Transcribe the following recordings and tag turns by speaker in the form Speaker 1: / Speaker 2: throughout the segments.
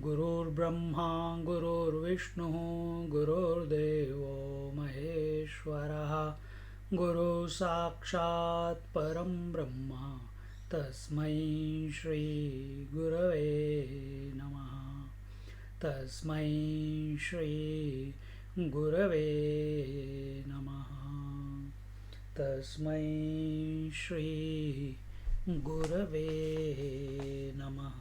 Speaker 1: गुरुर्ब्रह्मा गुरुर्विष्णुः गुरुर्देवो महेश्वरः गुरु साक्षात् परं ब्रह्म तस्मै श्री गुरवे नमः तस्मै श्री गुरवे नमः तस्मै श्री गुरवे नमः.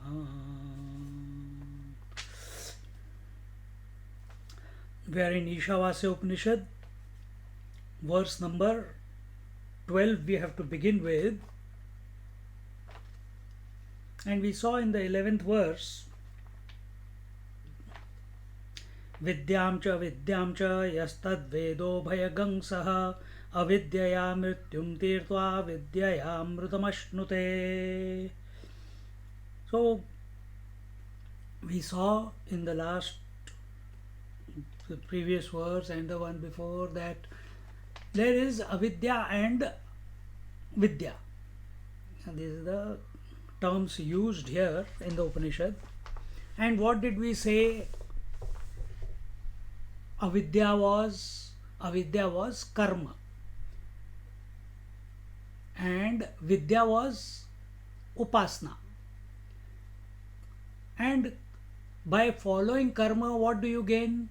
Speaker 1: We are in Ishavasya Upanishad, verse number 12 we have to begin with, and we saw in the 11th verse Vidyam cha yastad vedo bhayagang saha avidyaya mrityum tirtva vidyaya mrutamashnute. So we saw in the previous verse and the one before that there is avidya and vidya. And these are the terms used here in the Upanishad. And what did we say? Avidya was karma, and vidya was upasana. And by following karma, what do you gain?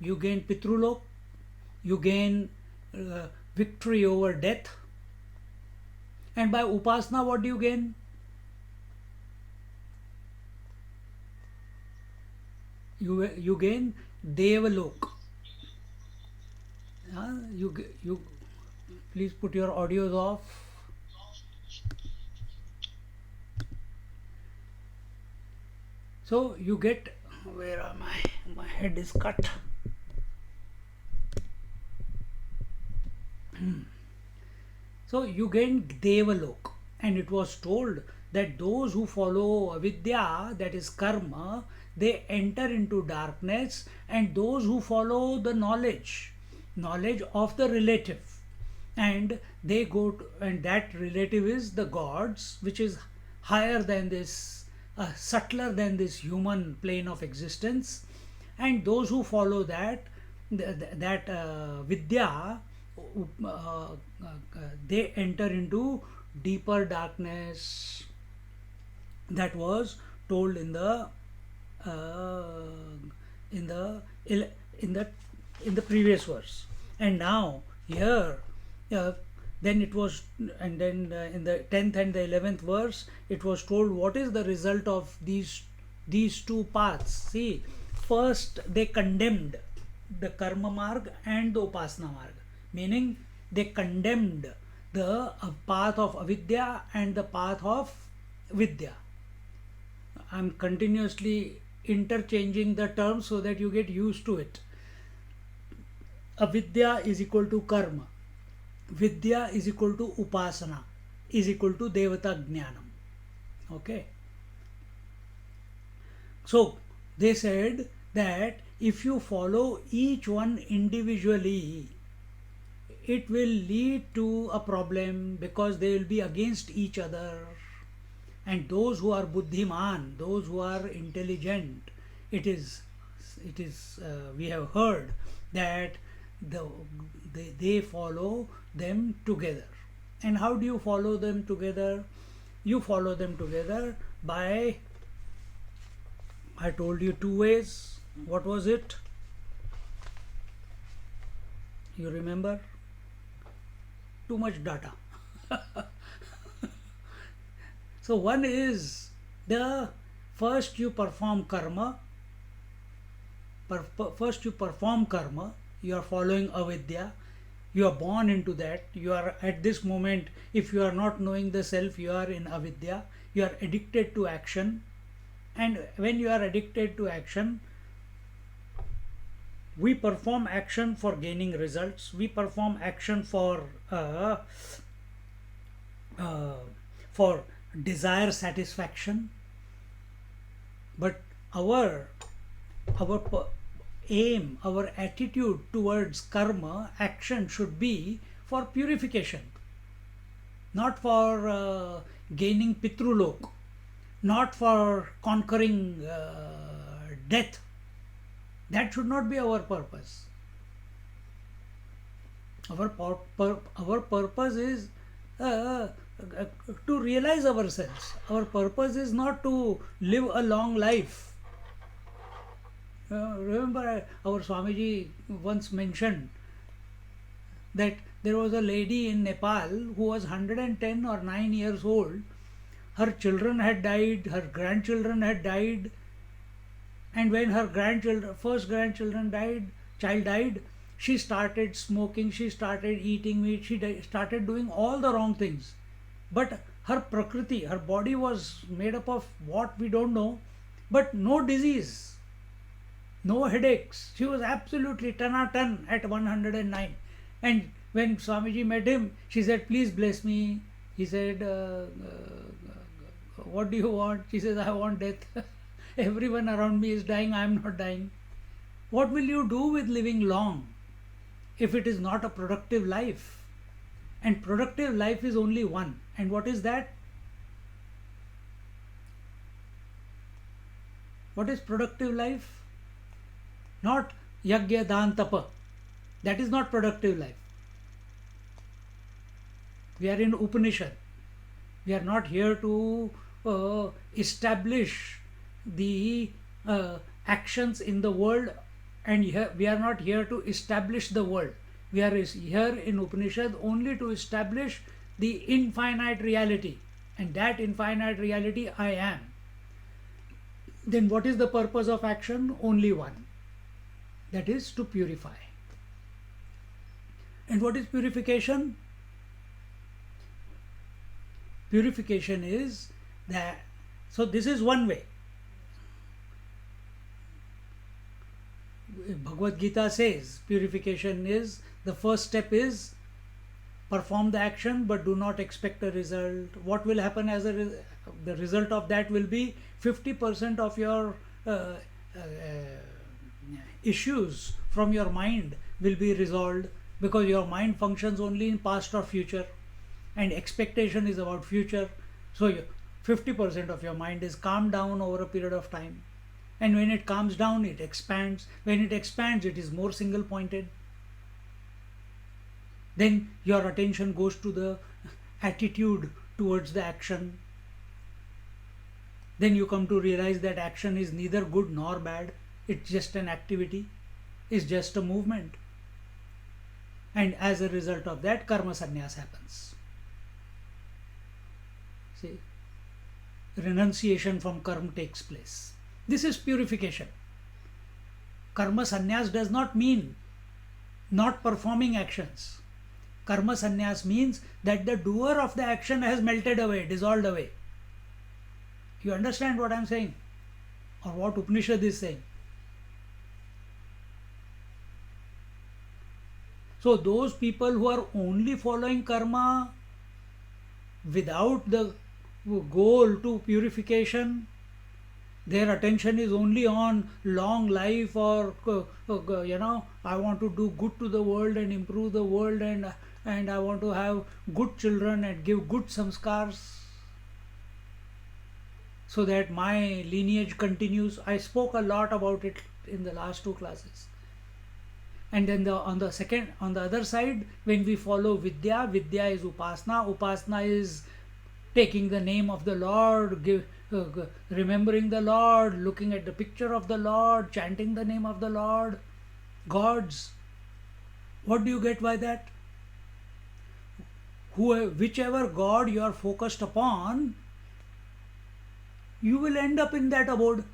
Speaker 1: You gain pitrulok, you gain victory over death. And by upasana, what do you gain? You gain devalok. You please put your audios off. So you get, where am I? My head is cut. So you gain devalok, and it was told that those who follow avidya, that is karma, they enter into darkness, and those who follow the knowledge of the relative, and they go to, and that relative is the gods, which is higher than this, subtler than this human plane of existence. And those who follow that vidya, they enter into deeper darkness. That was told in the previous verse. And now here, then it was, and then in the 10th and the 11th verse, it was told what is the result of these two paths. See, first they condemned the karma marg and the upasana marg, meaning they condemned the path of avidya and the path of vidya. I'm continuously interchanging the terms so that you get used to it. Avidya is equal to karma, vidya is equal to upasana, is equal to devata jnanam. Okay. So they said that if you follow each one individually, it will lead to a problem, because they will be against each other. And those who are buddhiman, those who are intelligent, it is we have heard that they follow them together. And how do you follow them together? You follow them together by, I told you, two ways. What was it? You remember? Too much data. So one is the first you perform karma. You are following avidya. You are born into that. You are at this moment, if you are not knowing the self, you are in avidya. You are addicted to action. And when you are addicted to action, we perform action for gaining results. We perform action uh, for desire satisfaction. But our aim, our attitude towards karma action should be for purification, not for gaining pitrulok, not for conquering death. That should not be our purpose. Our purpose is to realize ourselves. Our purpose is not to live a long life. Remember, our Swamiji once mentioned that there was a lady in Nepal who was 110 or 9 years old. Her children had died, her grandchildren had died, and when her first grandchildren child died, she started smoking, she started eating meat, started doing all the wrong things. But her prakriti, her body was made up of what we don't know, but no disease, no headaches. She was absolutely ton at 109. And when Swamiji met him, she said, "Please bless me." He said, "What do you want?" She says, "I want death." Everyone around me is dying, I am not dying. What will you do with living long if it is not a productive life? And productive life is only one. And what is that? What is productive life? Not yagya dan tapa. That is not productive life. We are in Upanishad. We are not here to establish the actions in the world, and we are not here to establish the world. We are here in Upanishad only to establish the infinite reality, and that infinite reality I am. Then what is the purpose of action? Only one, that is to purify. And what is purification? Purification is that, so this is one way. Bhagavad Gita says purification is, the first step is perform the action but do not expect a result. What will happen as the result of that will be 50% of your issues from your mind will be resolved, because your mind functions only in past or future, and expectation is about future. So 50% of your mind is calmed down over a period of time. And when it calms down, it expands. When it expands, it is more single pointed. Then your attention goes to the attitude towards the action. Then you come to realize that action is neither good nor bad. It's just an activity. It's just a movement. And as a result of that, karma sannyas happens. See, renunciation from karma takes place. This is purification. Karma sannyas does not mean not performing actions. Karma sannyas means that the doer of the action has melted away, dissolved away. You understand what I am saying? Or what Upanishad is saying? So those people who are only following karma without the goal to purification, their attention is only on long life, or I want to do good to the world and improve the world, and I want to have good children and give good samskars so that my lineage continues. I spoke a lot about it in the last two classes. And then on the other side, when we follow Vidya, Vidya is Upasana. Upasana is taking the name of the Lord, remembering the Lord, looking at the picture of the Lord, chanting the name of the Lord, gods. What do you get by that? Whichever God you are focused upon, you will end up in that abode.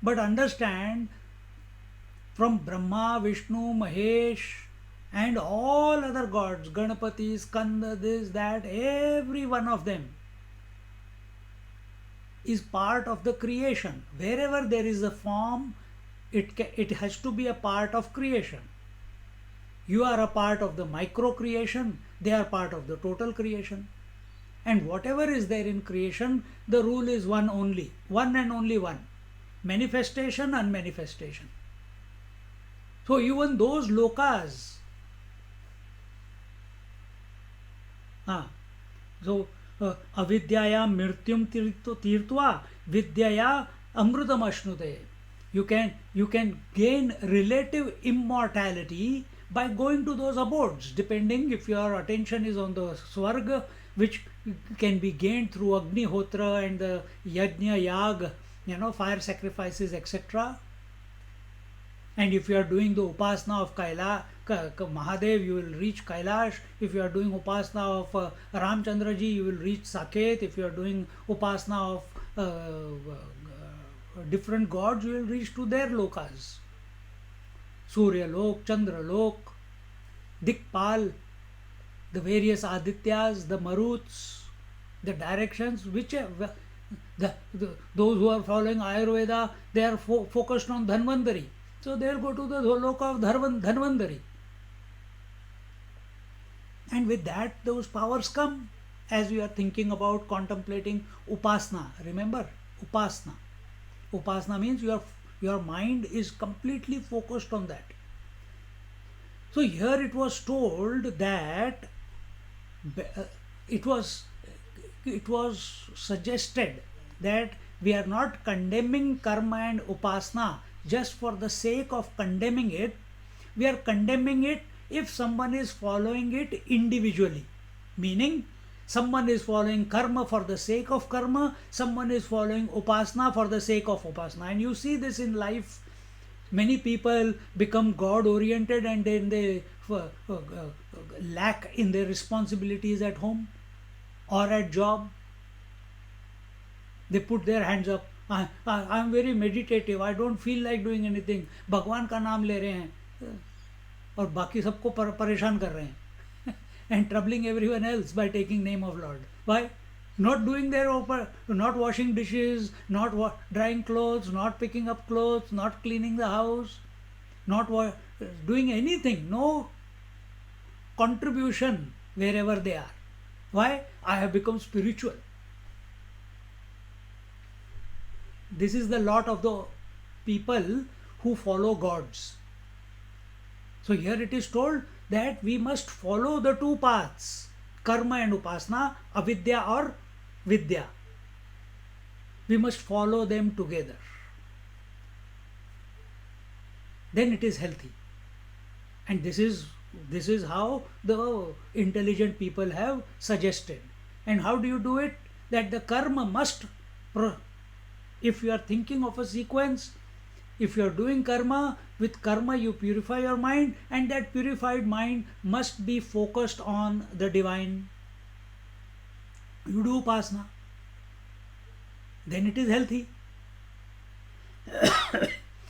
Speaker 1: But understand, from Brahma, Vishnu, Mahesh and all other gods, Ganapati, Skanda, this, that, every one of them is part of the creation. Wherever there is a form, it has to be a part of creation. You are a part of the micro creation, they are part of the total creation. And whatever is there in creation, the rule is one only, one and only one: manifestation, unmanifestation. So even those lokas, so avidyaya mrityum tirtva vidyaya amrutam ashnute. You can gain relative immortality by going to those abodes, depending if your attention is on the Swarga, which can be gained through Agnihotra and the Yajna Yag, fire sacrifices, etc. And if you are doing the Upasana of Mahadev, you will reach Kailash. If you are doing Upasana of Ramchandraji, you will reach Saket. If you are doing Upasana of different gods, you will reach to their lokas. Surya Lok, Chandra Lok, Dikpal, the various Adityas, the Maruts, the directions, those who are following Ayurveda, they are focused on Dhanvantari. So they will go to the loka of Dhanvantari. And with that, those powers come as we are thinking about contemplating Upasana. Remember, Upasana. Upasana means your mind is completely focused on that. So here it was told that it was suggested that we are not condemning karma and upasana just for the sake of condemning it. We are condemning it if someone is following it individually, meaning someone is following karma for the sake of karma, someone is following upasana for the sake of upasana. And you see this in life. Many people become God oriented and then they lack in their responsibilities at home or at job. They put their hands up. I am very meditative. I don't feel like doing anything. भगवान का नाम ले रहे हैं और बाकी सबको परेशान कर रहे हैं and troubling everyone else by taking name of Lord. Why? Not doing their not washing dishes, not drying clothes, not picking up clothes, not cleaning the house, not doing anything. No contribution wherever they are. Why? I have become spiritual. This is the lot of the people who follow gods. So here it is told that we must follow the two paths, karma and upasana, avidya or vidya. We must follow them together. Then it is healthy. And this is how the intelligent people have suggested. And how do you do it? That the karma must, if you are thinking of a sequence, if you are doing karma, with karma you purify your mind, and that purified mind must be focused on the divine. You do upasana, then it is healthy.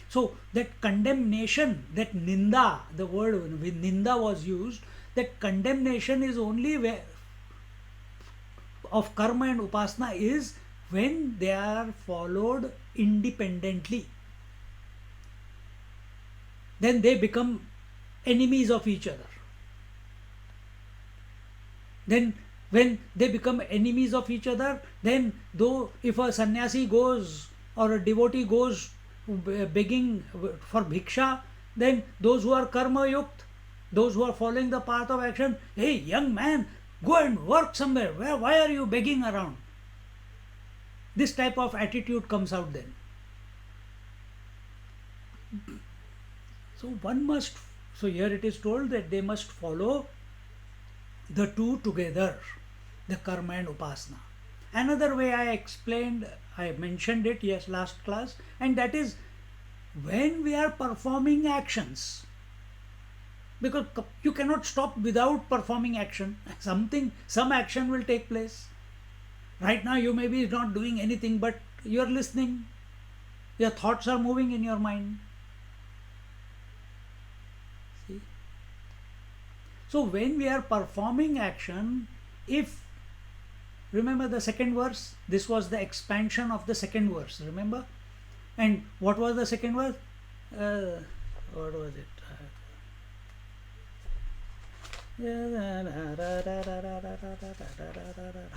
Speaker 1: So that condemnation, that ninda, the word with ninda was used, that condemnation is only where of karma and upasana is when they are followed independently. Then they become enemies of each other. Then when they become enemies of each other, then though if a sannyasi goes or a devotee goes begging for bhiksha, then those who are karma yukt, those who are following the path of action, hey young man, go and work somewhere. Why are you begging around? This type of attitude comes out then. So here it is told that they must follow the two together, the karma and upasana. Another way I mentioned it, yes, last class, and that is when we are performing actions. Because you cannot stop without performing action. Some action will take place. Right now you may be not doing anything, but you are listening. Your thoughts are moving in your mind. See? So when we are performing action, if remember the second verse, this was the expansion of the second verse, remember? And what was the second verse? What was it?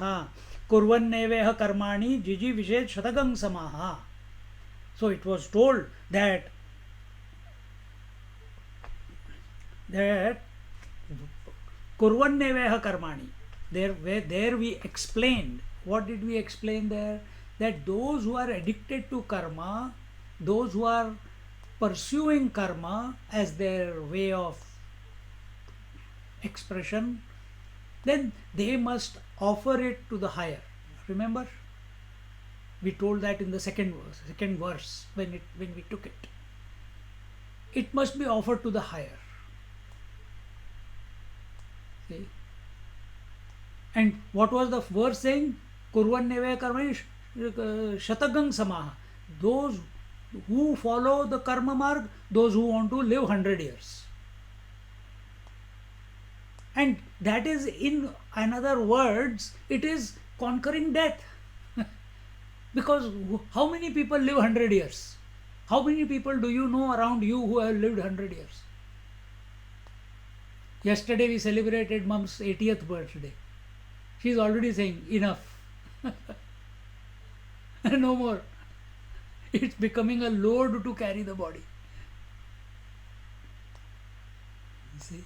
Speaker 1: हाँ, कुर्वन्नेवेह कर्माणि जिजि विषेद शतगं समाहा. So it was told that kurvanneveha karmani. There we explained. What did we explain there? That those who are addicted to karma, those who are pursuing karma as their way of expression, then they must offer it to the higher. Remember? We told that in the second verse when we took it. It must be offered to the higher. See? And what was the verse saying? Kurvanneve karmani shatagang samaha. Those who follow the karma marg, those who want to live 100 years. And that is, in another words, it is conquering death. Because how many people live 100 years? How many people do you know around you who have lived 100 years? Yesterday we celebrated Mom's 80th birthday. She is already saying, enough. No more. It's becoming a load to carry the body. You see?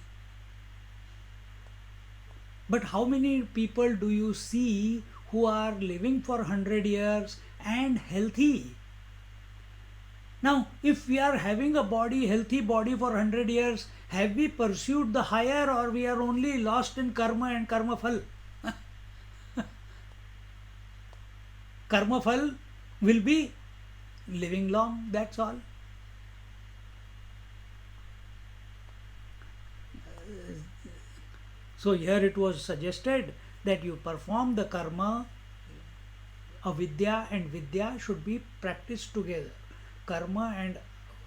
Speaker 1: But how many people do you see who are living for 100 years and healthy? Now, if we are having a healthy body for 100 years, have we pursued the higher, or we are only lost in karma and karma phal? Karma phal will be living long, that's all. So here it was suggested that you perform the karma. Avidya and vidya should be practiced together. Karma and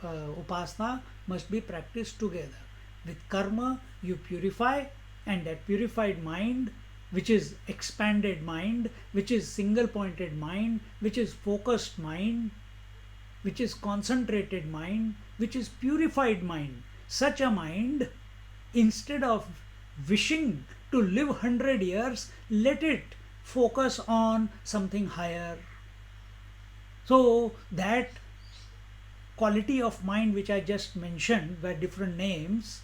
Speaker 1: upasana must be practiced together. With karma you purify, and that purified mind, which is expanded mind, which is single pointed mind, which is focused mind, which is concentrated mind, which is purified mind. Such a mind, instead of wishing to live 100 years, let it focus on something higher. So that quality of mind which I just mentioned by different names,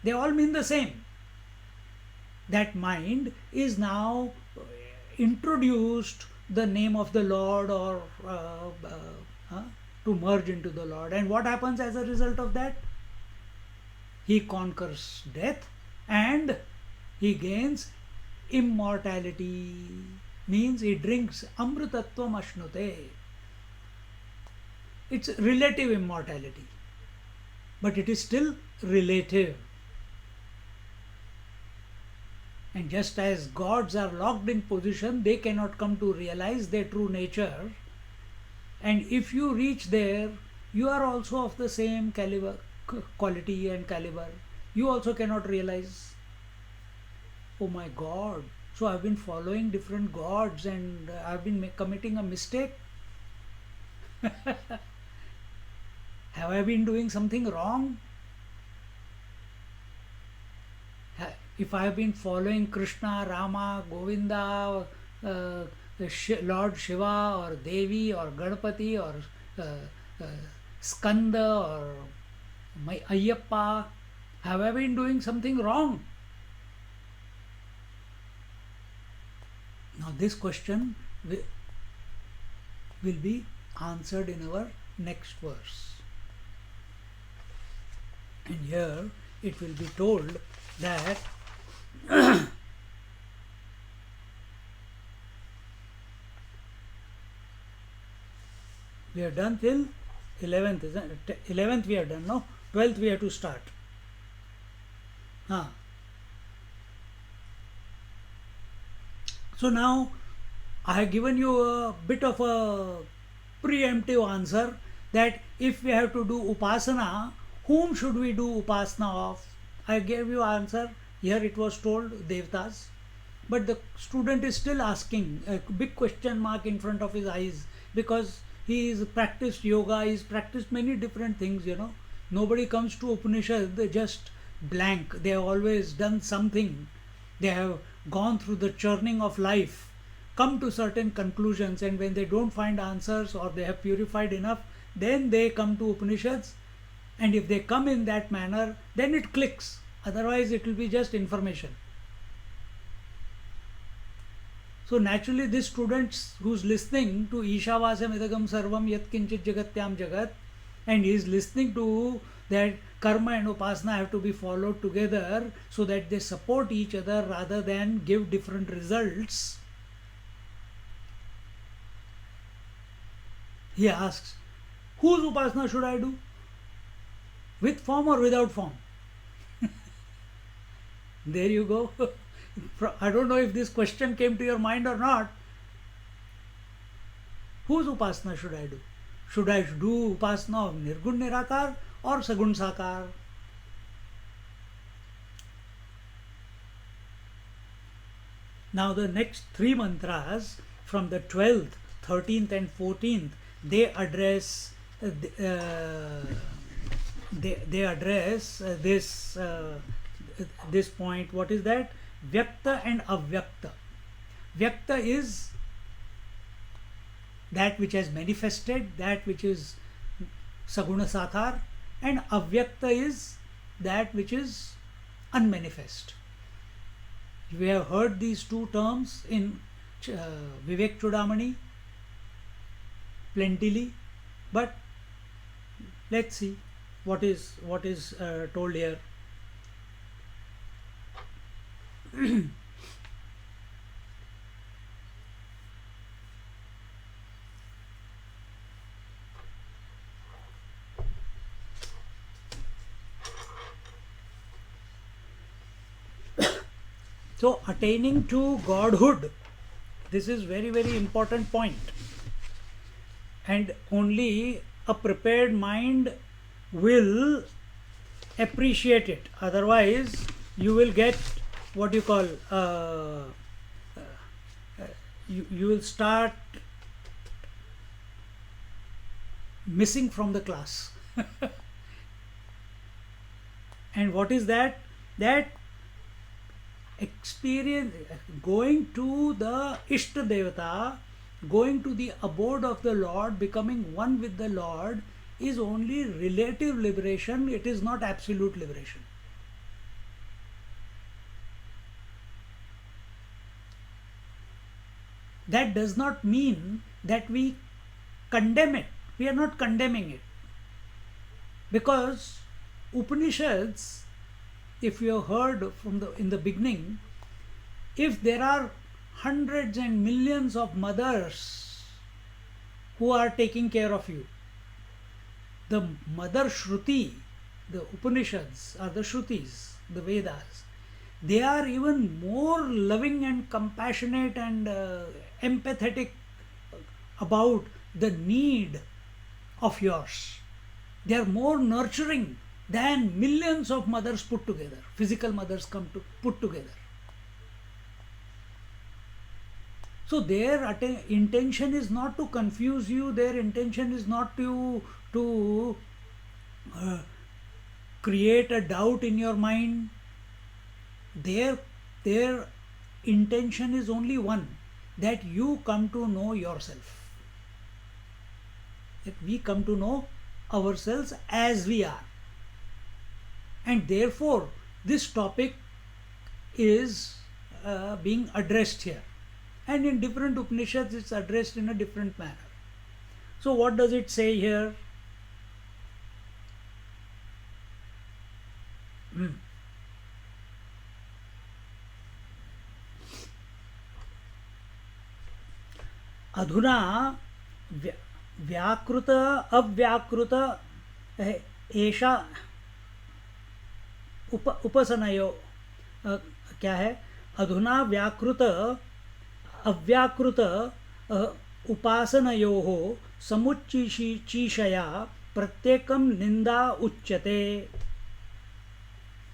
Speaker 1: they all mean the same. That mind is now introduced the name of the Lord, or to merge into the Lord. And what happens as a result of that? He conquers death and he gains immortality. Means he drinks amrutatvam ashnute. It's relative immortality, but it is still relative. And just as gods are locked in position, they cannot come to realize their true nature. And if you reach there, you are also of the same caliber, quality and caliber. You also cannot realize, oh my God, so I've been following different gods and I've been committing a mistake. Have I been doing something wrong? If I have been following Krishna, Rama, Govinda, Lord Shiva, or Devi, or Ganpati, or Skanda, or my Ayyappa, have I been doing something wrong? Now this question will be answered in our next verse. And here it will be told that we are done till 11th, isn't it? 11th we are done, no? 12th we have to start. So now I have given you a bit of a preemptive answer, that if we have to do upasana, whom should we do upasana of? I gave you answer, Here it was told Devtas, but the student is still asking a big question mark in front of his eyes, because he is practiced yoga, he's practiced many different things, you know. Nobody comes to Upanishad just blank. They have always done something. They have gone through the churning of life, come to certain conclusions, and when they don't find answers or they have purified enough, then they come to Upanishads. And if they come in that manner, then it clicks. Otherwise, it will be just information. So naturally, this student who's listening to Ishavasam Idagam Sarvam Yat Kinchit Jagatyam Jagat, and he is listening to that karma and upasana have to be followed together so that they support each other rather than give different results. He asks, whose upasana should I do? With form or without form? There you go. I don't know if this question came to your mind or not. Whose upasana should I do? Should I do upasana of Nirgun Nirakar or Sagun Sakar? Now the next three mantras from the 12th, 13th and 14th, they address this point. What is that? Vyakta and Avyakta. Vyakta is that which has manifested, that which is Saguna Sakar, and Avyakta is that which is unmanifest. We have heard these two terms in Vivek Chudamani plentifully, but let's see what is told here. So attaining to Godhood, this is very, very important point, and only a prepared mind will appreciate it. Otherwise, you will get what you call you will start missing from the class. And what is that? That experience, going to the Ishta Devata, going to the abode of the Lord, becoming one with the Lord, is only relative liberation. It is not absolute liberation. That does not mean that we condemn it. We are not condemning it. Because Upanishads, if you have heard in the beginning, if there are hundreds and millions of mothers who are taking care of you, the mother Shruti, the Upanishads or the Shrutis, the Vedas, they are even more loving and compassionate and empathetic about the need of yours. They are more nurturing than millions of mothers put together, physical mothers put together. So their intention is not to confuse you, their intention is not to create a doubt in your mind. Their intention is only one, that you come to know yourself. That we come to know ourselves as we are. And therefore, this topic is being addressed here. And in different Upanishads, it's addressed in a different manner. So what does it say here? अधुना व्याकृत अव्याकृत ऐसा उपसनयो क्या है? अधुना व्याकृत अव्याकृत उपासनयोः समुच्चीषया प्रत्येकं निंदा उच्यते.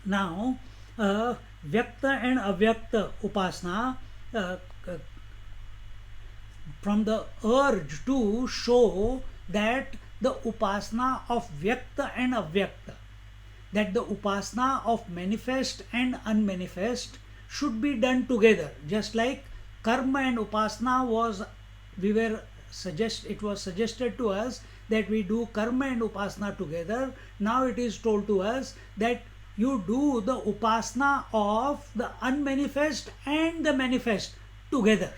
Speaker 1: Now Vyakta and Avyakta Upasana, uh, from the urge to show that the Upasana of Vyakta and Avyakta, that the Upasana of manifest and unmanifest should be done together, just like karma and upasana was, we were it was suggested to us that we do karma and upasana together. Now it is told to us that you do the upasana of the unmanifest and the manifest together.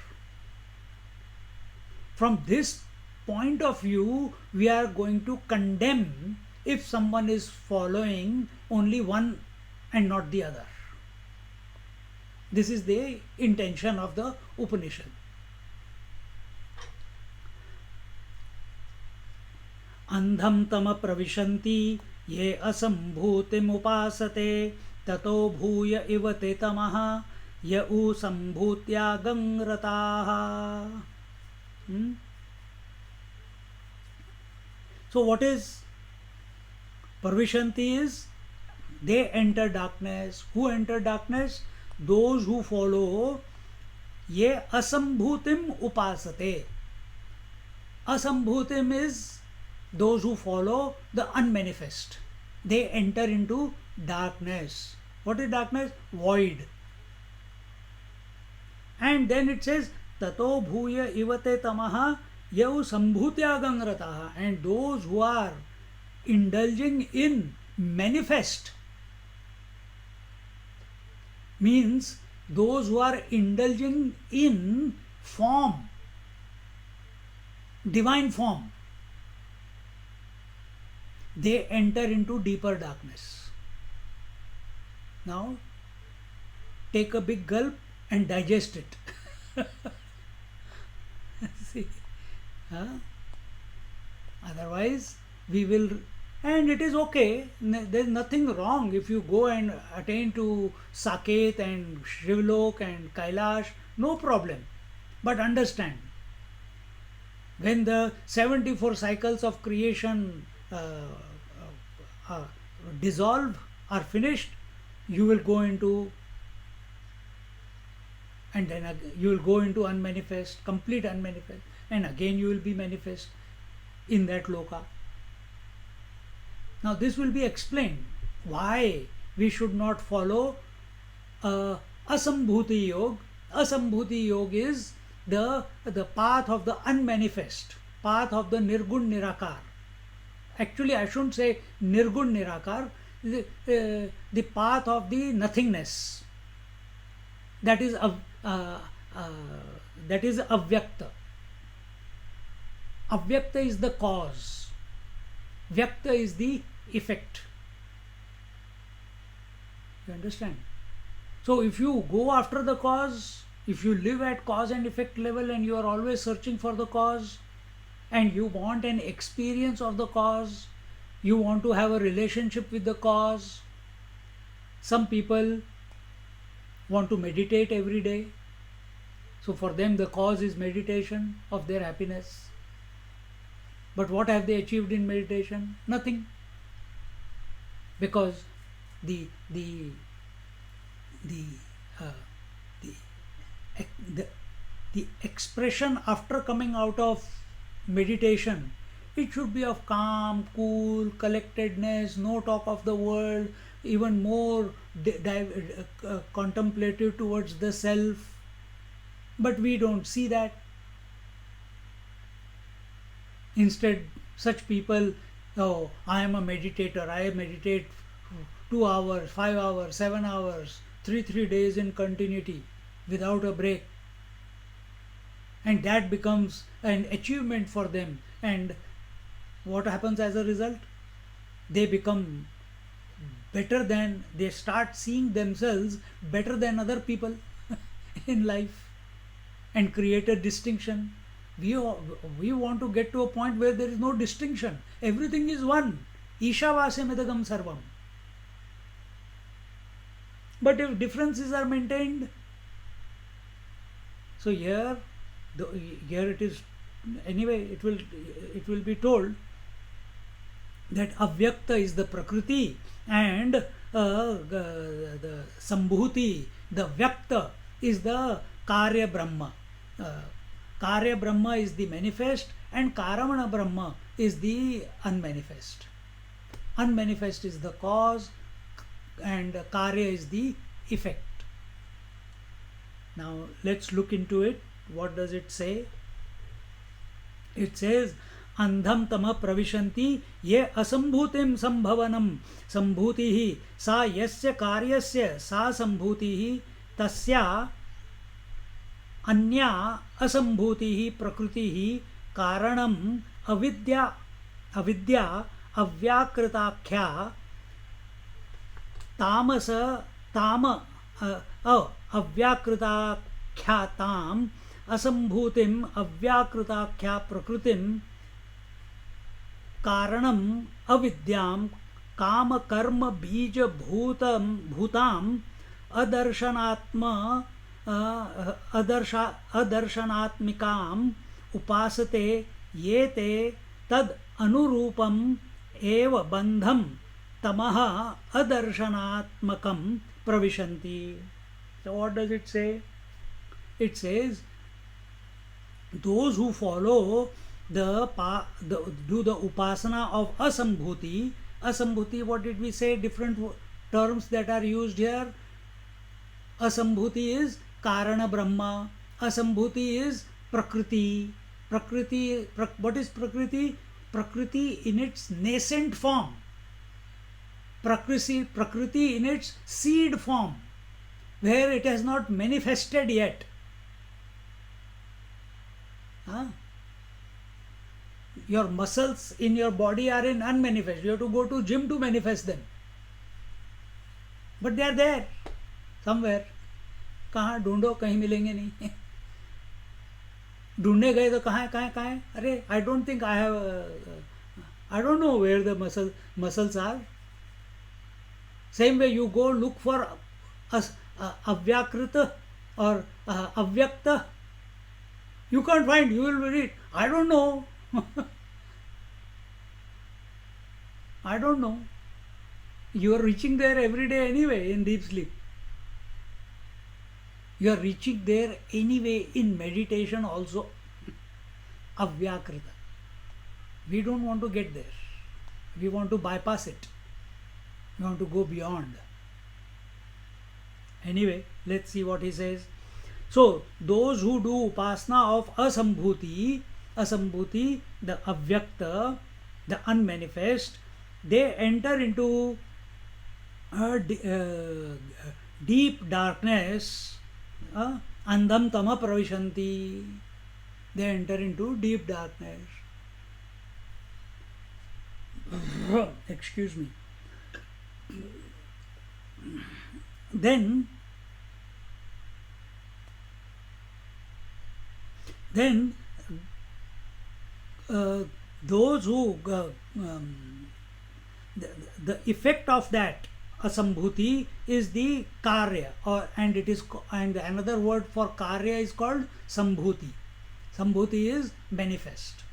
Speaker 1: From this point of view, we are going to condemn if someone is following only one and not the other. This is the intention of the Upanishad. Andham tama pravishanti ye asambhutim upasate tato bhuya ivate tamaha ya u sambhutya gangrataha. So what is pravishanti? Is they enter darkness. Who enter darkness? Those who follow ye asambhutim upasate. Asambhutim is those who follow the unmanifest. They enter into darkness. What is darkness? Void. And then it says tato bhuya ivate tamaha yau sambhutya gangrataha. And those who are indulging in manifest, means those who are indulging in form, divine form, they enter into deeper darkness. Now take a big gulp and digest it. See, otherwise we will. And it is okay, there is nothing wrong if you go and attain to Saket and Shivlok and Kailash, no problem. But understand, when the 74 cycles of creation dissolve, are finished, you will go into, and then you will go into unmanifest, complete unmanifest, and again you will be manifest in that loka. Now this will be explained why we should not follow Asambhuti Yoga. Asambhuti Yoga is the path of the unmanifest, path of the Nirgun Nirakar. Actually, I shouldn't say Nirgun Nirakar, the path of the nothingness. That is Avyakta. Avyakta is the cause. Vyakta is the effect. You understand? So if you go after the cause, if you live at cause and effect level and you are always searching for the cause, and you want an experience of the cause, you want to have a relationship with the cause. Some people want to meditate every day. So for them the cause is meditation of their happiness. But what have they achieved in meditation? Nothing. Because the expression after coming out of meditation, it should be of calm, cool, collectedness, no talk of the world, even more contemplative towards the self. But we don't see that. Instead, such people, oh, I am a meditator, I meditate 2 hours, 5 hours, 7 hours, 3 days in continuity without a break. And that becomes an achievement for them. And what happens as a result? They become better than, they start seeing themselves better than other people in life and create a distinction. We want to get to a point where there is no distinction. Everything is one. Ishavasyamadagam sarvam. But if differences are maintained, so here it is, anyway, it will be told, that avyakta is the prakriti, and the sambhuti, the vyakta, is the karya brahma. uh, Karya brahma is the manifest and karamana brahma is the unmanifest. Unmanifest is the cause and karya is the effect. Now let's look into it. What does it say? It says अंधम तम प्रविशन्ति ये असंभूतिम संभवनम संभूति सा यस्य कार्यस्य सा संभूति तस्या अन्या असंभूति प्रकृति कारणम अविद्या अविद्या अव्याकृताख्या तामस ताम अव्याकृताख्याताम असंभूतिम अव्याकृताख्या प्रकृतिम कारणम अविद्याम काम कर्म बीज भूताम अदर्शनात्म अदर्शनात्मिकाम उपासते ये ते तद अनुरूपम एव बंधम तमः अदर्शनात्मकम प्रविशन्ति. So what does it say? It says those who follow do the upasana of asambhuti. Asambhuti, what did we say? Different terms that are used here. Asambhuti is karana brahma. Asambhuti is prakriti. What is prakriti? Prakriti in its nascent form. Prakriti in its seed form, where it has not manifested yet. Your muscles in your body are in unmanifest. You have to go to gym to manifest them. But they are there somewhere. कहाँ ढूंढो, कहीं मिलेंगे नहीं. ढूंढने गए तो कहाँ है? अरे I don't think I have I don't know where the muscles are. Same way you go look for avyakrita or avyakta. You can't find. You will read, I don't know. I don't know. You are reaching there every day anyway in deep sleep. You are reaching there anyway in meditation also. Avyakrita. We don't want to get there. We want to bypass it. We want to go beyond. Anyway, let's see what he says. So, those who do upasana of asambhuti, the avyakta, the unmanifest, they enter into a deep darkness. Andham tama pravishanti. They enter into deep darkness. Excuse me. Then those who the effect of that asambhuti is the karya, and another word for karya is called sambhuti. Sambhuti is manifest.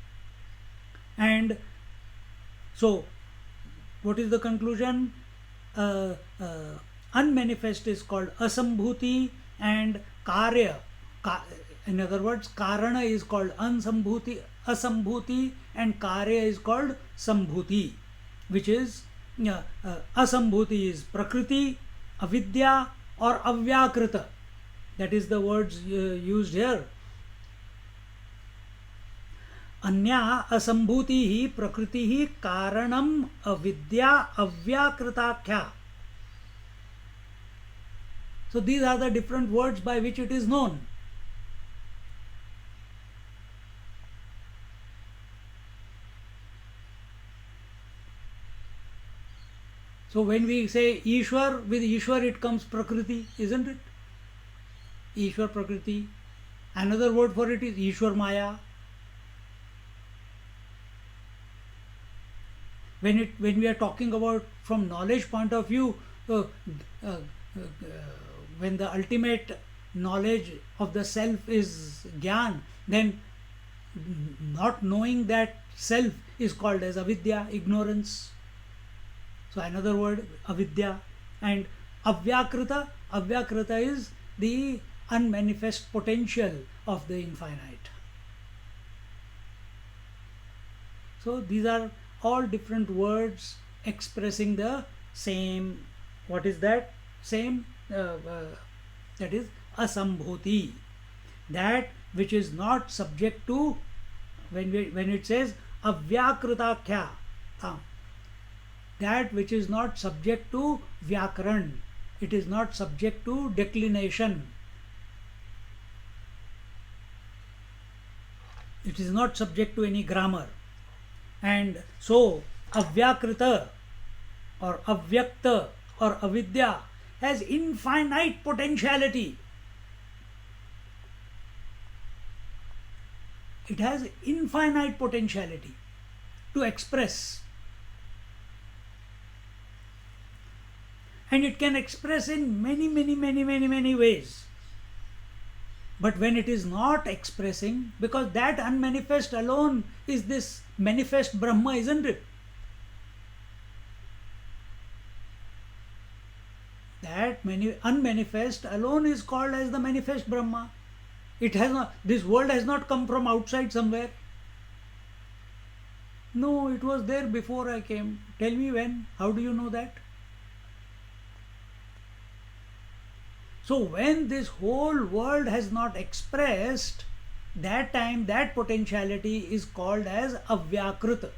Speaker 1: And so what is the conclusion? Unmanifest is called asambhuti, and karya, in other words, karana is called asambhuti, and karya is called sambhuti, which is asambhuti is prakriti, avidya or avyakrita. That is the words used here. अन्या असंभूति ही प्रकृति ही कारणम अविद्या अव्याकृताख्या. So these are the different words by which it is known. So when we say Ishwar, with Ishwar it comes Prakriti, isn't it? Ishwar Prakriti. Another word for it is Ishwar Maya. When we are talking about from knowledge point of view, when the ultimate knowledge of the self is Gyan, then not knowing that self is called as avidya, ignorance. So another word, avidya. And avyakrita is the unmanifest potential of the infinite. So these are all different words expressing the same, what is that? Same, that is asambhuti, that which is not subject to, when it says avyakritakya, that which is not subject to vyakaran, it is not subject to declination, it is not subject to any grammar. And so avyakrita or avyakta or avidya has infinite potentiality. It has infinite potentiality to express. And it can express in many ways. But when it is not expressing, because that unmanifest alone is this manifest Brahma, isn't it? That unmanifest alone is called as the manifest Brahma. It has not, this world has not come from outside somewhere. No, it was there before I came. Tell me when. How do you know that? So when this whole world has not expressed, that time that potentiality is called as avyakrita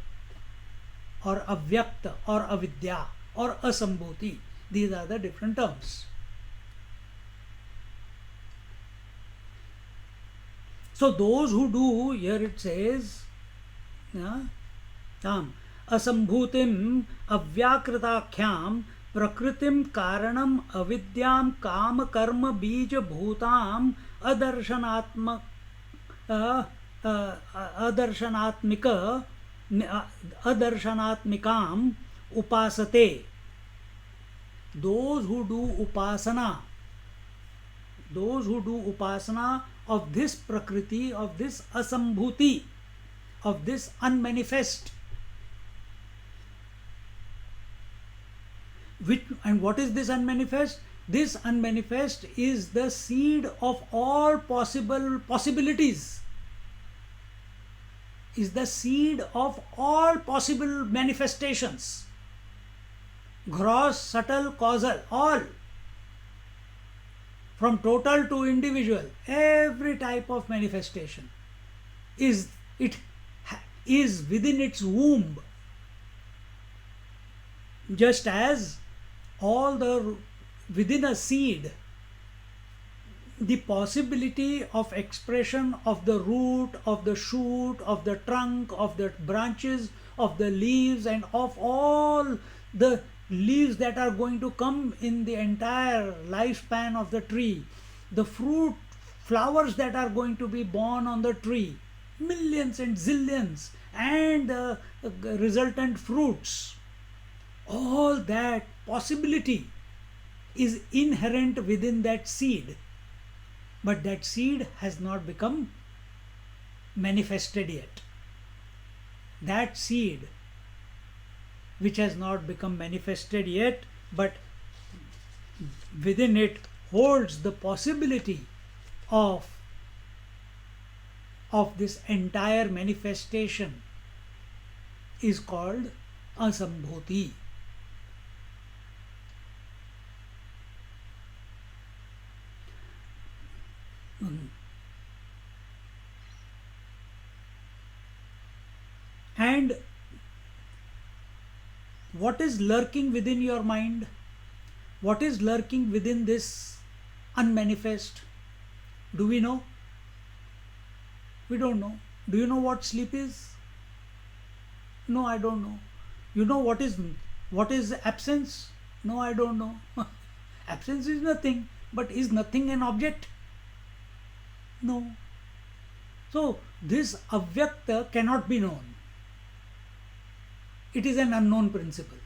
Speaker 1: or avyakta or avidya or asambhuti. These are the different terms. So those who do, here it says, asambhutim avyakritaख्याम प्रकृतिम कारणम अविद्याम काम कर्म बीज भूताम अदर्शनात्मक अदर्शनात्मिकाम उपासते. Those who do upasana of this prakriti, of this asambhuti, of this unmanifest. And what is this unmanifest? This unmanifest is the seed of all possibilities, is the seed of all possible manifestations, gross, subtle, causal, all, from total to individual, every type of manifestation is within its womb, just as all the within a seed, the possibility of expression of the root, of the shoot, of the trunk, of the branches, of the leaves, and of all the leaves that are going to come in the entire lifespan of the tree, the fruit, flowers that are going to be born on the tree, millions and zillions, and the resultant fruits, all that possibility is inherent within that seed, but that seed has not become manifested yet. That seed which has not become manifested yet, but within it holds the possibility of this entire manifestation, is called asambhuti. And what is lurking within your mind? What is lurking within this unmanifest? Do we know? We don't know. Do you know what sleep is? No, I don't know. You know what is absence? No, I don't know. Absence is nothing, but is nothing an object? No. So this avyakta cannot be known. It is an unknown principle.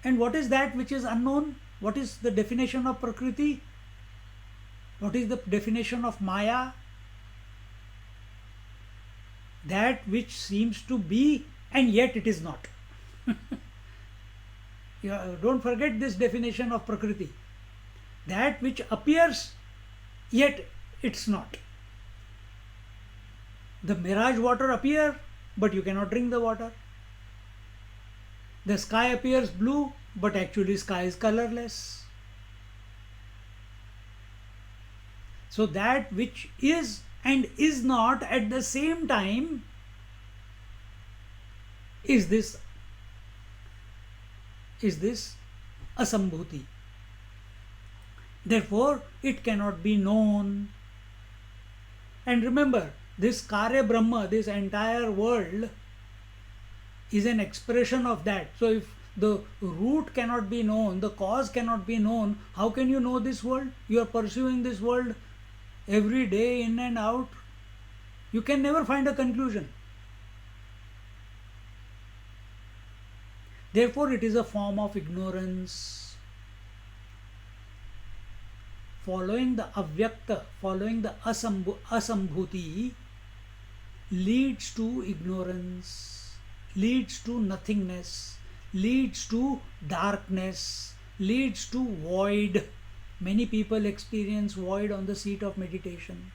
Speaker 1: And what is that which is unknown? What is the definition of Prakriti? What is the definition of Maya? that which seems to be and yet it is not. Don't forget this definition of Prakriti. That which appears yet it's not. The mirage water appear, but you cannot drink the water. The sky appears blue, but actually sky is colorless. So that which is and is not at the same time is this asambhuti. Therefore, it cannot be known. And remember, this Karya Brahma, this entire world, is an expression of that. So, if the root cannot be known, the cause cannot be known, how can you know this world? You are pursuing this world every day, in and out. You can never find a conclusion. Therefore, it is a form of ignorance. Following the avyakta, following the asambhuti leads to ignorance, leads to nothingness, leads to darkness, leads to void. Many people experience void on the seat of meditation.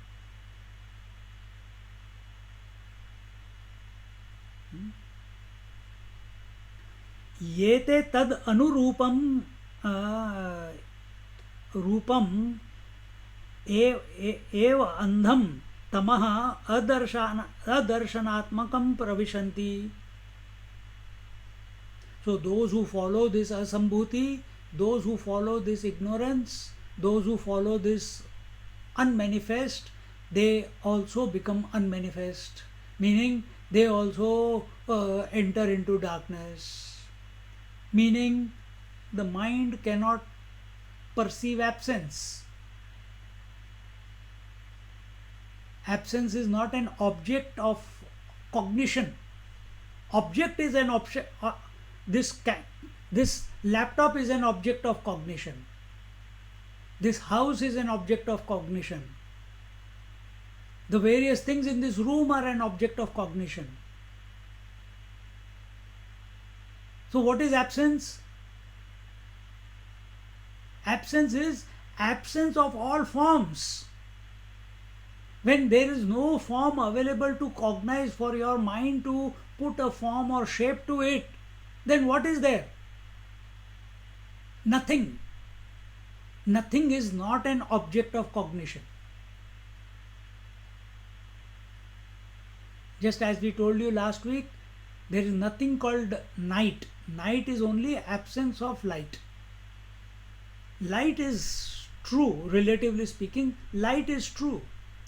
Speaker 1: Yete tad anurupam रूपम एव अंधम तमः अदर्शनात्मकं प्रविशन्ति. So those who follow this asambhuti, those who follow this ignorance, those who follow this unmanifest, they also become unmanifest, meaning they also enter into darkness, meaning the mind cannot perceive absence. Absence is not an object of cognition. Object is an object. This laptop is an object of cognition. This house is an object of cognition. The various things in this room are an object of cognition. So what is absence? Absence is absence of all forms. When there is no form available to cognize for your mind to put a form or shape to it, then what is there? Nothing. Nothing is not an object of cognition. Just as we told you last week, there is nothing called night. Night is only absence of light. Light is true, relatively speaking. Light is true.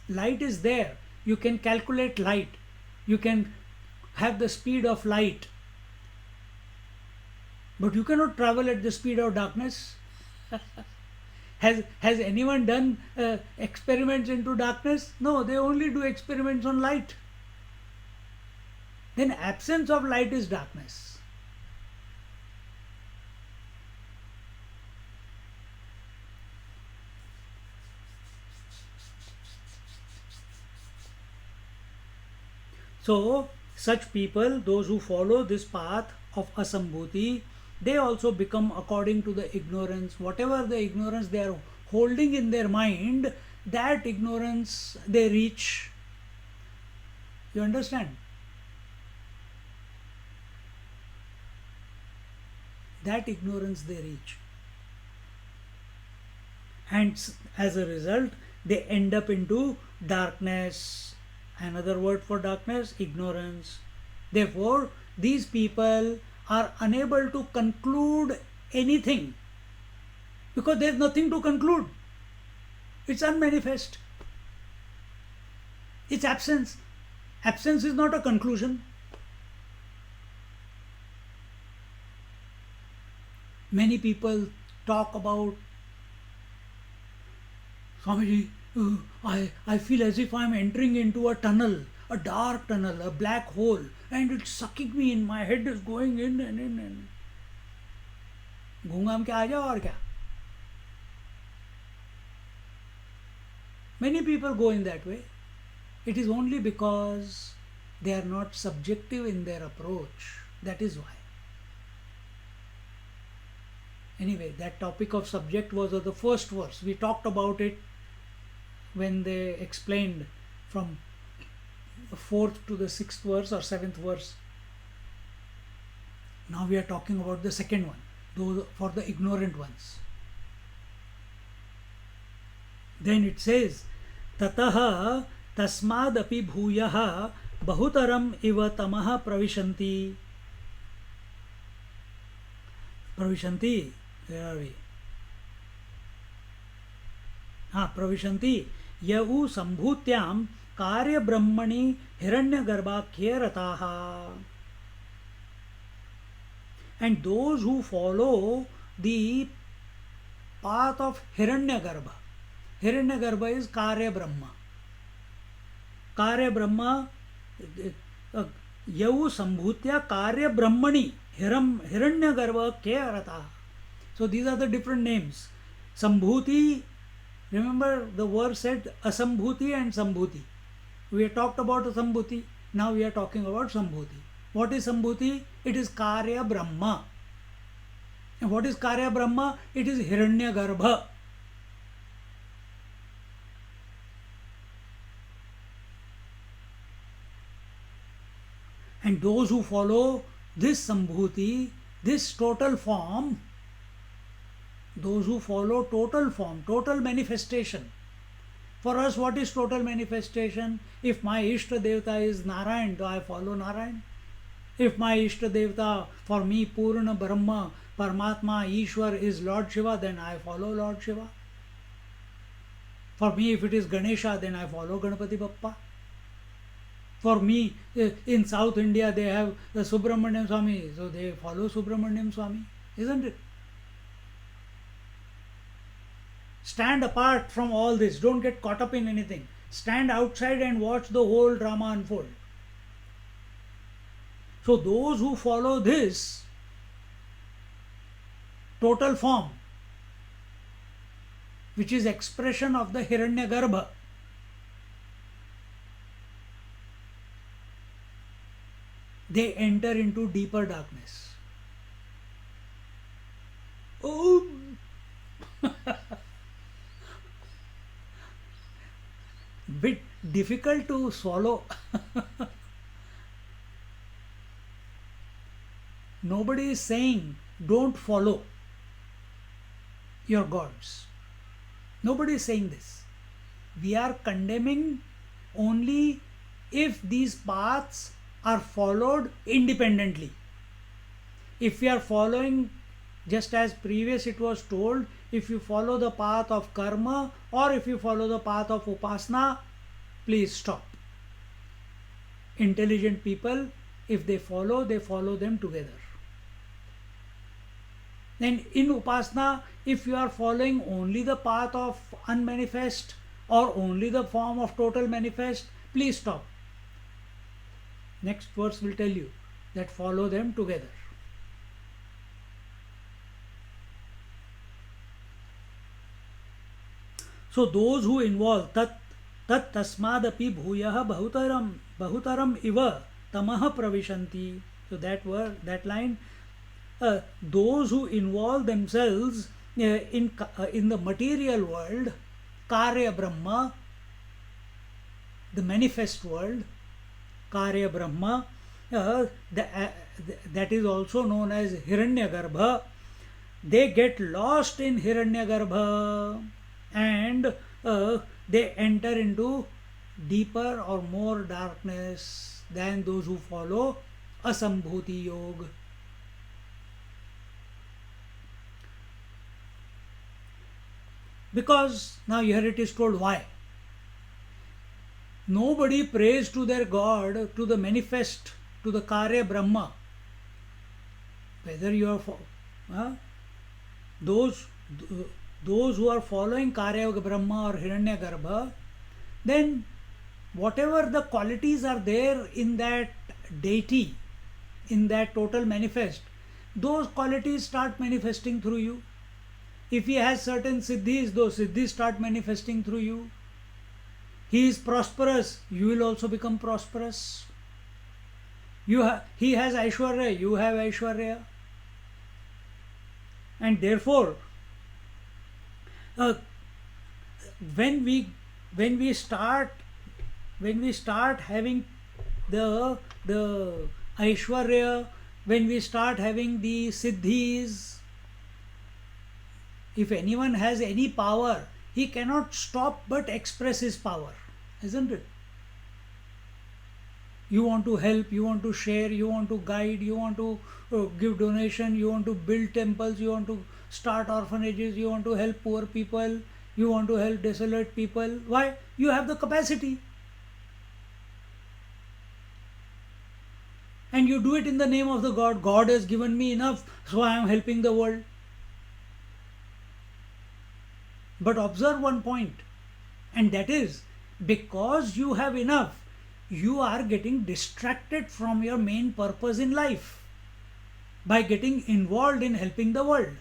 Speaker 1: Light is there. You can calculate light. You can have the speed of light. But you cannot travel at the speed of darkness. Has anyone done experiments into darkness? No, they only do experiments on light. Then absence of light is darkness. So, such people, those who follow this path of asambhuti, they also become according to the ignorance. Whatever the ignorance they are holding in their mind, that ignorance they reach. You understand? That ignorance they reach. And as a result, they end up into darkness. Another word for darkness, ignorance. Therefore, these people are unable to conclude anything because there is nothing to conclude. It's unmanifest. It's absence. Absence is not a conclusion. Many people talk about, Swamiji, I feel as if I am entering into a tunnel, a dark tunnel, a black hole, and it's sucking me in. My head is going in and in and घूम के आ जाओ और क्या. Many people go in that way. It is only because They are not subjective in their approach. That is why. Anyway, that topic of subject was of the first verse. We talked about it when they explained from the fourth to the sixth verse or seventh verse. Now we are talking about the second one, those for the ignorant ones. Then it says, Tataha tasmadapi bhuyaha bahutaram iva tamaha pravishanti. Pravishanti, where are we? Pravishanti yahu sambhutyam karya brahmani hiranya garbhakhye rataha. And those who follow the path of Hiranyagarbha. Hiranyagarbha is Karya Brahma. Karya Brahma, Yahu Sambhutya Karya Brahmani Hiranyagarbha Kya. So these are the different names. Sambhuti, remember the verse said Asambhuti and Sambhuti. We have talked about Asambhuti, now we are talking about Sambhuti. What is Sambhuti? It is Karya Brahma. And what is Karya Brahma? It is Hiranyagarbha. And those who follow this Sambhuti, this total form, those who follow total form, total manifestation. For us, what is total manifestation? If my Ishta Devata is Narayan, do I follow Narayan? If my Ishta Devata, for me, Purna Brahma, Paramatma, Ishwar is Lord Shiva, then I follow Lord Shiva. For me, if it is Ganesha, then I follow Ganapati Bappa. For me, in South India, they have the Subramaniam Swami, so they follow Subramaniam Swami, isn't it? Stand apart from all this. Don't get caught up in anything. Stand outside and watch the whole drama unfold. So those who follow this total form, which is expression of the Hiranyagarbha, they enter into deeper darkness. Oh, bit difficult to swallow. Nobody is saying don't follow your gods. Nobody is saying this. We are condemning only if these paths are followed independently. If we are following, just as previous it was told, if you follow the path of karma or if you follow the path of upasana, please stop. Intelligent people, if they follow them together. Then in upasana, if you are following only the path of unmanifest or only the form of total manifest, please stop. Next verse will tell you that follow them together. So those who involve tat tasmadapi bhuyaha bahutaram iva tamaha pravishanti. So that line, those who involve themselves in the material world, Karya Brahma, the manifest world, Karya Brahma, that is also known as Hiranyagarbha. They get lost in Hiranyagarbha and they enter into deeper or more darkness than those who follow Asambhuti Yoga. Because now here it is told why. Nobody prays to their God, to the manifest, to the Karya Brahma. Whether you are those who are following Karya Brahma or Hiranyagarbha, then whatever the qualities are there in that deity, in that total manifest, those qualities start manifesting through you. If he has certain siddhis, those siddhis start manifesting through you. He is prosperous, you will also become prosperous. He has Aishwarya, you have Aishwarya. And therefore, uh, when we when we start when we start having the Aishwarya, when we start having the Siddhis, if anyone has any power, he cannot stop but express his power, isn't it? You want to help, you want to share, you want to guide, you want to give donation, you want to build temples, you want to start orphanages, you want to help poor people, you want to help desolate people. Why? You have the capacity. And you do it in the name of the God. God has given me enough, so I am helping the world. But observe one point, and that is, because you have enough, you are getting distracted from your main purpose in life by getting involved in helping the world.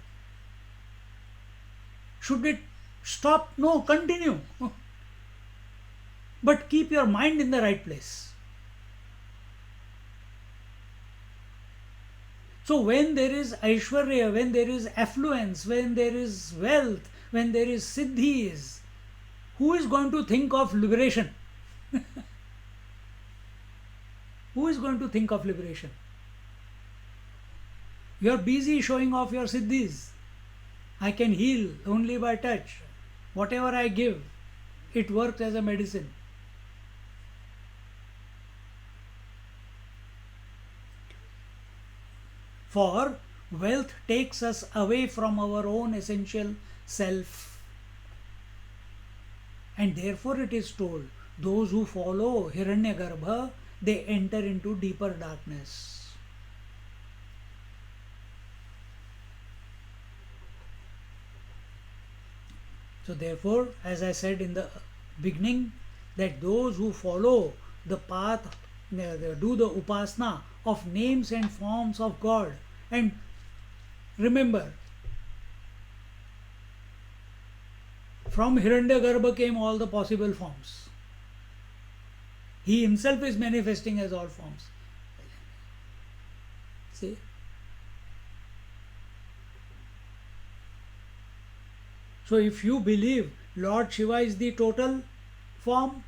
Speaker 1: Should it stop? No, continue. But keep your mind in the right place. So when there is Aishwarya, when there is affluence, when there is wealth, when there is siddhis, who is going to think of liberation? Who is going to think of liberation? You are busy showing off your siddhis. I can heal only by touch. Whatever I give, it works as a medicine. For wealth takes us away from our own essential self. And therefore it is told, those who follow Hiranyagarbha, they enter into deeper darkness. So therefore, as I said in the beginning, that those who follow the path, do the upasana of names and forms of God, and remember, from Hiranyagarbha came all the possible forms. He himself is manifesting as all forms. See? So if you believe Lord Shiva is the total form,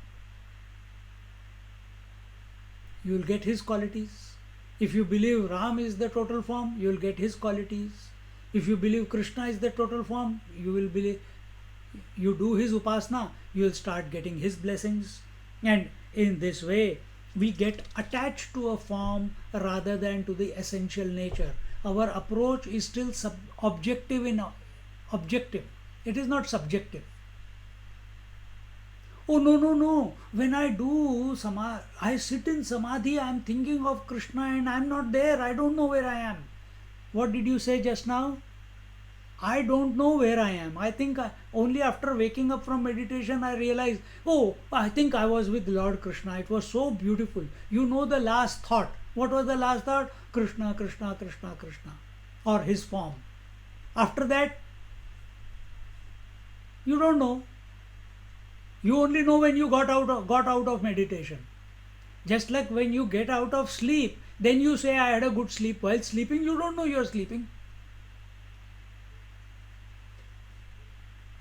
Speaker 1: you will get his qualities. If you believe Ram is the total form, you will get his qualities. If you believe Krishna is the total form, you will believe, you do his upasana, you will start getting his blessings. And in this way, we get attached to a form rather than to the essential nature. Our approach is still objective in objective. It is not subjective. Oh no, no, no. When I do samadhi, I sit in samadhi, I am thinking of Krishna and I am not there. I don't know where I am. What did you say just now? I don't know where I am. I think only after waking up from meditation I realized, oh, I think I was with Lord Krishna. It was so beautiful. You know the last thought. What was the last thought? Krishna, Krishna, Krishna, Krishna. Or his form. After that, you don't know. You only know when you got out of meditation. Just like when you get out of sleep, then you say, I had a good sleep. While sleeping, you don't know you are sleeping.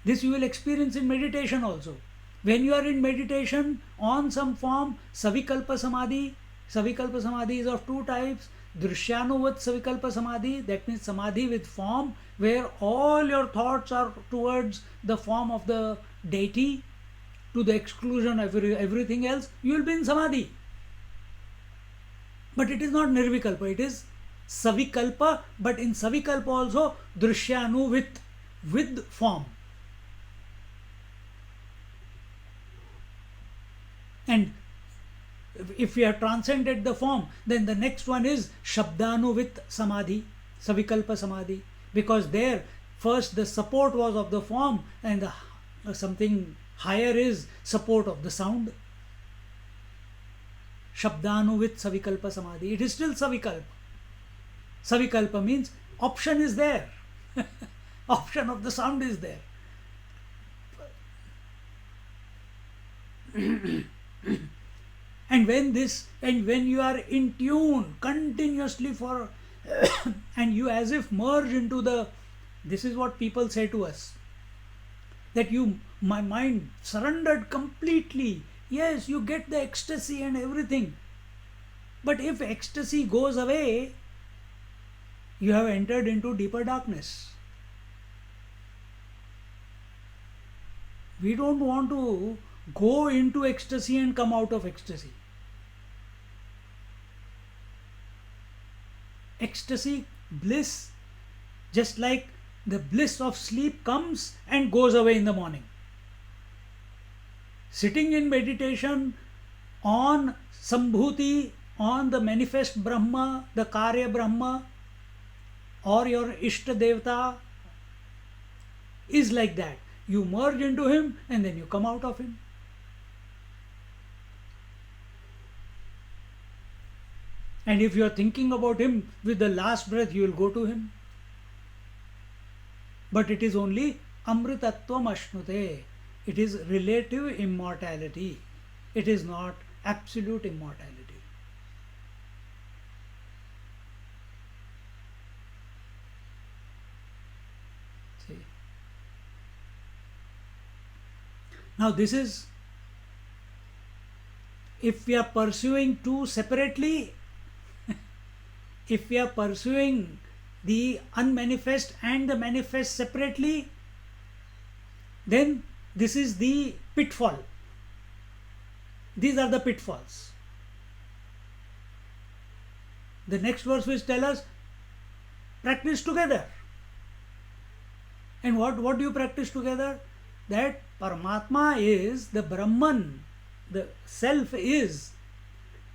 Speaker 1: This you will experience in meditation also. When you are in meditation on some form, Savikalpa Samadhi. Savikalpa Samadhi is of two types. Drishyanuvat Savikalpa Samadhi, that means Samadhi with form, where all your thoughts are towards the form of the deity, to the exclusion of everything else. You will be in Samadhi. But it is not Nirvikalpa, it is Savikalpa, but in Savikalpa also Drishyanu with form. And if we have transcended the form, then the next one is Shabdanu with Samadhi, Savikalpa Samadhi. Because there, first the support was of the form, and something higher is support of the sound. Shabdanu with Savikalpa Samadhi. It is still Savikalpa. Savikalpa means option is there. Option of the sound is there. And and when you are in tune continuously for and you as if merge into the, this is what people say to us, that my mind surrendered completely. Yes, you get the ecstasy and everything, but if ecstasy goes away, you have entered into deeper darkness. We don't want to go into ecstasy and come out of ecstasy. Ecstasy, bliss, just like the bliss of sleep comes and goes away in the morning. Sitting in meditation on Sambhuti, on the manifest Brahma, the Karya Brahma, or your Ishta Devata, is like that. You merge into him and then you come out of him. And if you are thinking about him with the last breath, you will go to him. But it is only Amritatvam Ashnute. It is relative immortality. It is not absolute immortality. See? Now this is, if we are pursuing two separately, if we are pursuing the unmanifest and the manifest separately, then this is the pitfall. These are the pitfalls. The next verse will tell us, practice together. And what do you practice together? That Paramatma is the Brahman, the self is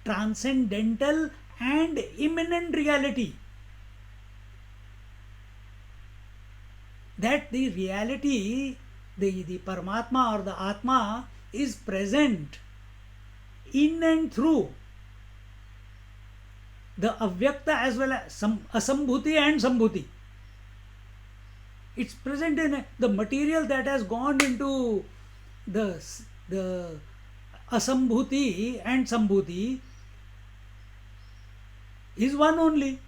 Speaker 1: transcendental and immanent reality. That the reality, the Paramatma or the Atma is present in and through the Avyakta as well as Asambhuti and Sambhuti. It's present in the material that has gone into the Asambhuti and Sambhuti is one only.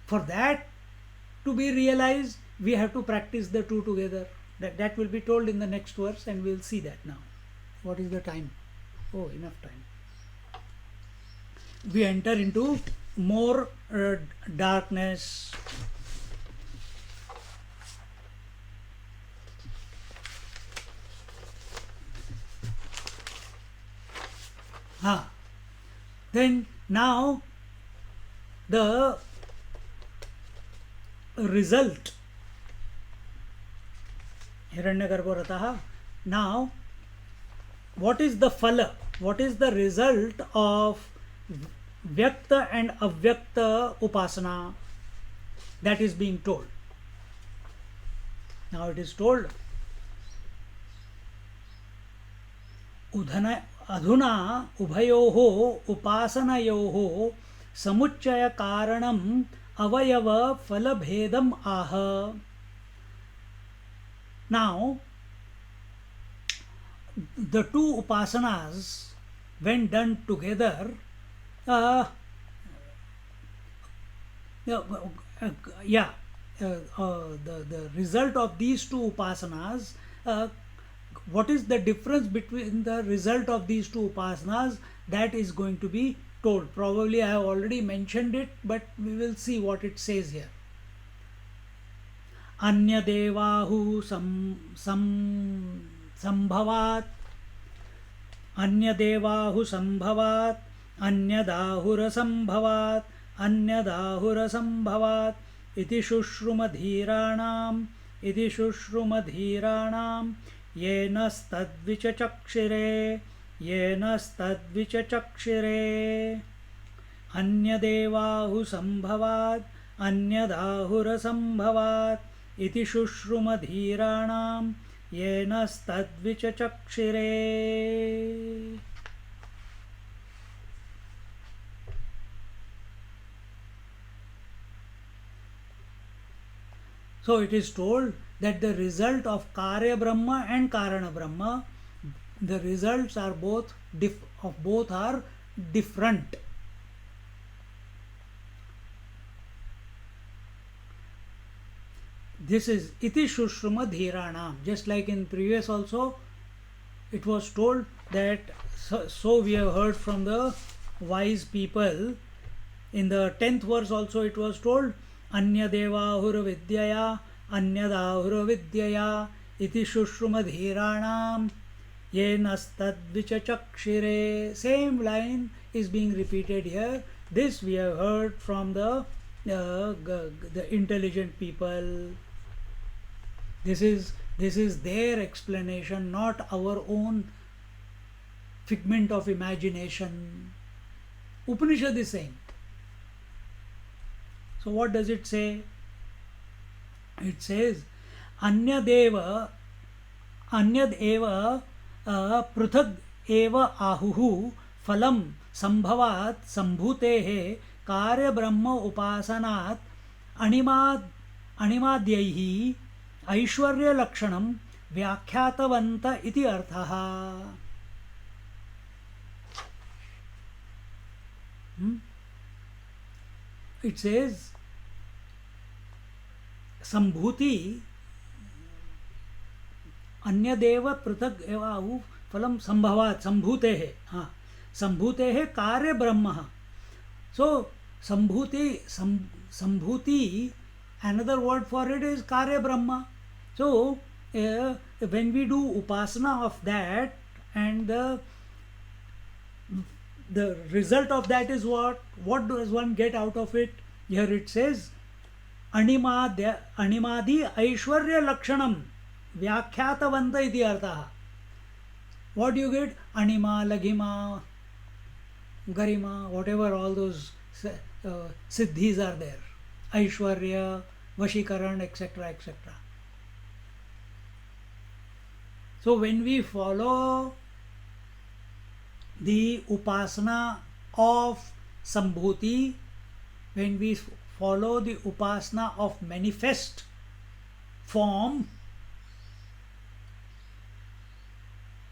Speaker 1: For that to be realized, we have to practice the two together. That will be told in the next verse, and we'll see that now. What is the time? Oh, enough time. We enter into more darkness. Then now the result. Hiranyagarbha. Now, what is the phala? What is the result of Vyakta and Avyakta Upasana? That is being told. Now it is told, Adhuna Ubhayoho Upasanayoho Samuchaya Karanam Avayava Phalabhedam Aha. Now, the two upasanas, when done together, the result of these two upasanas, what is the difference between the result of these two upasanas, that is going to be told. Probably I have already mentioned it, but we will see what it says here. Anya devahu sambhavat, Anya devahu sambhavat, Anya dahura sambhavat, Anya dahura sambhavat, iti shushrumadhiranam, yenastadvichachakshire, Anya devahu sambhavat, Anya dahura sambhavat, iti shushrumadhiranam, yenastadvichachakshire. So it is told that the result of Karya Brahma and Karana Brahma, The results are both are different. This is iti shushruma dhiranam. Just like in previous also, it was told that so we have heard from the wise people. In the 10th verse also it was told anyadevahura vidyaya anyadahura vidyaya iti shushruma dhiranam yenastad vichachakshire. Same line is being repeated here. This we have heard from the intelligent people. This is their explanation, not our own figment of imagination. Upanishad is saying. So what does it say? It says anyad eva पृथग एव आहुः फलं संभवात् संभूतेः कार्य ब्रह्म उपासनात् अणिमाद्यैः ऐश्वर्य लक्षणं व्याख्यातवन्त इति अर्थः. It says संभूति अन्यदेव पृथक एव आहु फलम संभवात् संभूते है. हाँ, संभूते है कार्य ब्रह्म. सो संभूति another word for it is karya brahma. So when we do upasana of that, and the result of that is what does one get out of it? Here it says अणिमादि ऐश्वर्य लक्षणम व्याख्यातवंत इति अर्थः. What do you get? Anima, Laghima, Garima, whatever all those siddhis are there. Aishwarya, Vashikaran, etc. etc. So when we follow the upasana of Sambhuti, when we follow the upasana of manifest form,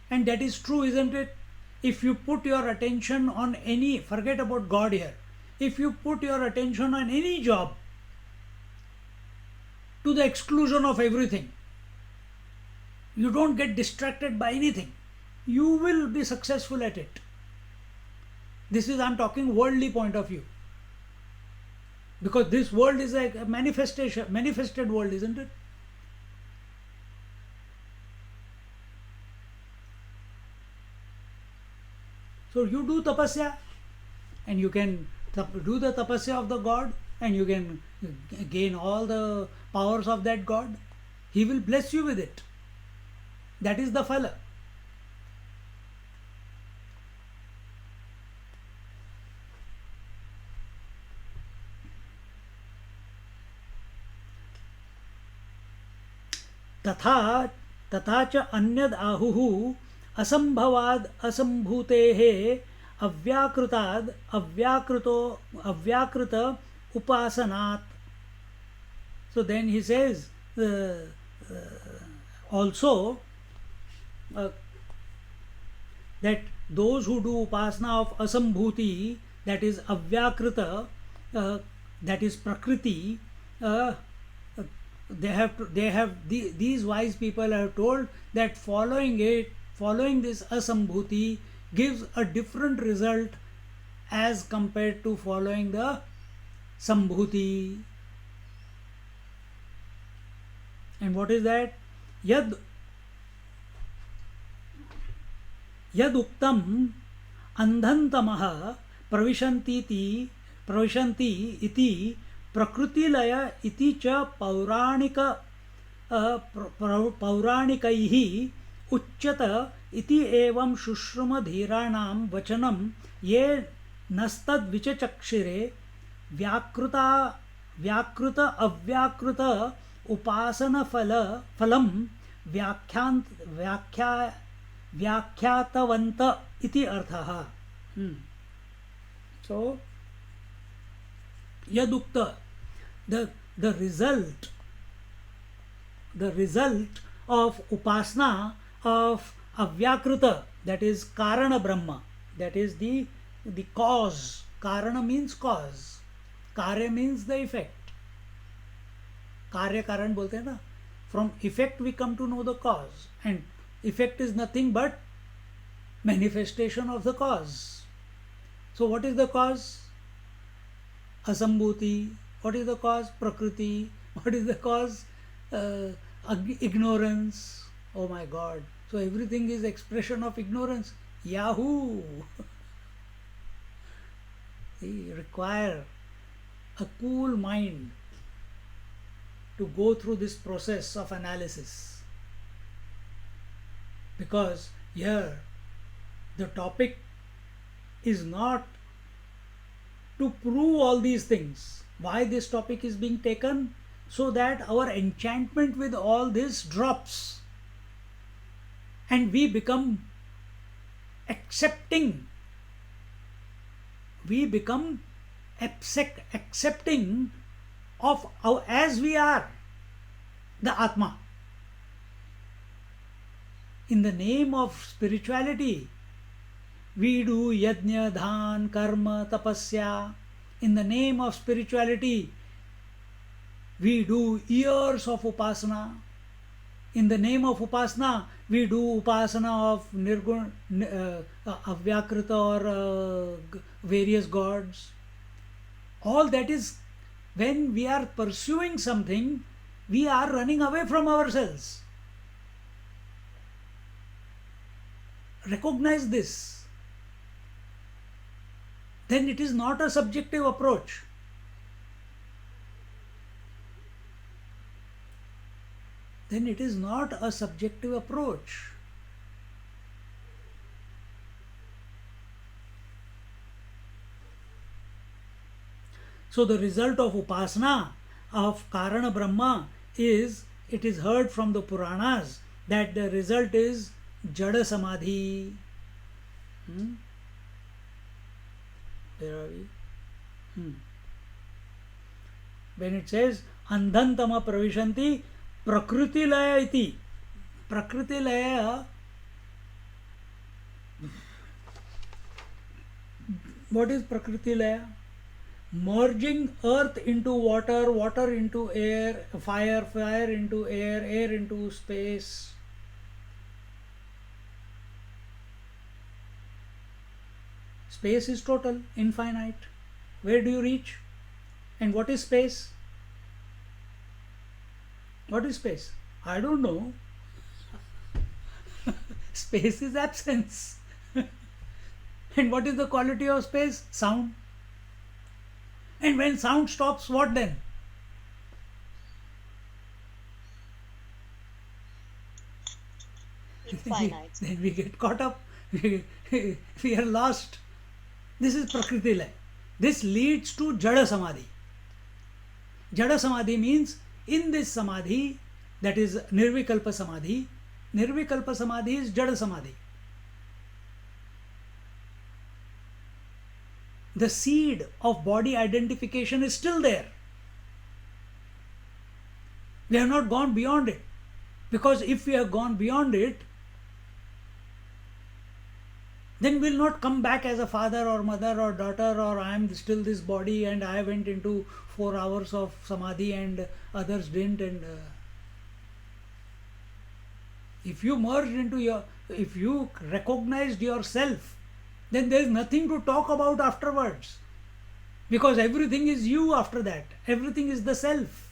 Speaker 1: and that is true, isn't it? If you put your attention on any, forget about God here, if you put your attention on any job to the exclusion of everything, you don't get distracted by anything, you will be successful at it. This is, I'm talking worldly point of view, because this world is a manifested world, isn't it? So you do tapasya, and you can do the tapasya of the God, and you can gain all the powers of that God. He will bless you with it. That is the phala. तथा च अन्यद आहुः असंभवाद असंभूतेः अव्याकृताद अव्याकृत उपासनात्. So then he says also that those who do upasana of asambhuti, that is avyakrita, that is prakriti, these wise people have told that following this asambhuti gives a different result as compared to following the sambhuti. And what is that? Yad uktam andhantamah pravishanti iti प्रकृतिलय इति च पौराणिकैः उच्यत इति एवं शुश्रुमधीराणां वचनं ये नस्तद्विचचक्षिरे व्याकृत अव्याकृत उपासनफलं व्याख्यातवन्त इति अर्थः. So yadukta, the result of upasana of Avyakruta, that is Karana Brahma, that is the cause. Karana means cause. Karya means the effect. Karya Karan bolte हैं ना. From effect we come to know the cause, and effect is nothing but manifestation of the cause. So what is the cause? Asambhuti. What is the cause? Prakriti. What is the cause? Uh, Ignorance. Oh my God. So everything is expression of ignorance. Yahoo! We require a cool mind to go through this process of analysis, because here the topic is not to prove all these things. Why this topic is being taken? So that our enchantment with all this drops and we become accepting. We become accepting of our, as we are, the Atma. In the name of spirituality, we do yajna, dhan, karma, tapasya. In the name of spirituality, we do years of upasana. In the name of upasana, we do upasana of nirgun, avyakrita or various gods. All that is, when we are pursuing something, we are running away from ourselves. Recognize this. Then it is not a subjective approach. Then it is not a subjective approach. So the result of upasana of Karana Brahma is, it is heard from the Puranas that the result is Jada Samadhi. Where are we? When it says Andhantama Pravishanti Prakriti Laya iti. Prakriti Laya. What is Prakriti Laya? Merging earth into water, water into air, fire, fire into air, air into space. Space is total, infinite. Where do you reach? And what is space? What is space? I don't know. Space is absence. And what is the quality of space? Sound. And when sound stops, what then?
Speaker 2: Infinite.
Speaker 1: Then we get caught up. We are lost. This is Prakriti Laya. This leads to Jada Samadhi. Jada Samadhi means, in this Samadhi, that is Nirvikalpa Samadhi. Nirvikalpa Samadhi is Jada Samadhi. The seed of body identification is still there. We have not gone beyond it. Because if we have gone beyond it, then we will not come back as a father or mother or daughter, or I am still this body and I went into 4 hours of samadhi and others didn't. And if you merged into your, if you recognized yourself, then there is nothing to talk about afterwards. Because everything is you after that. Everything is the self.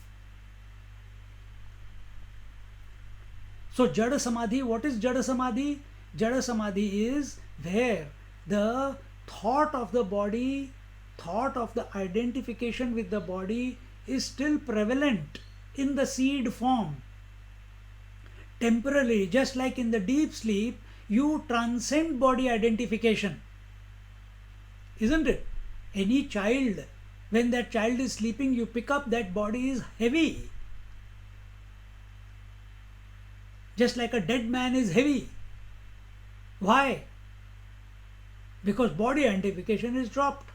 Speaker 1: So Jada Samadhi, what is Jada Samadhi? Jada Samadhi is where the thought of the body, thought of the identification with the body is still prevalent in the seed form. Temporarily, just like in the deep sleep, you transcend body identification. Isn't it? Any child, when that child is sleeping, you pick up, that body is heavy. Just like a dead man is heavy. Why? Because body identification is dropped.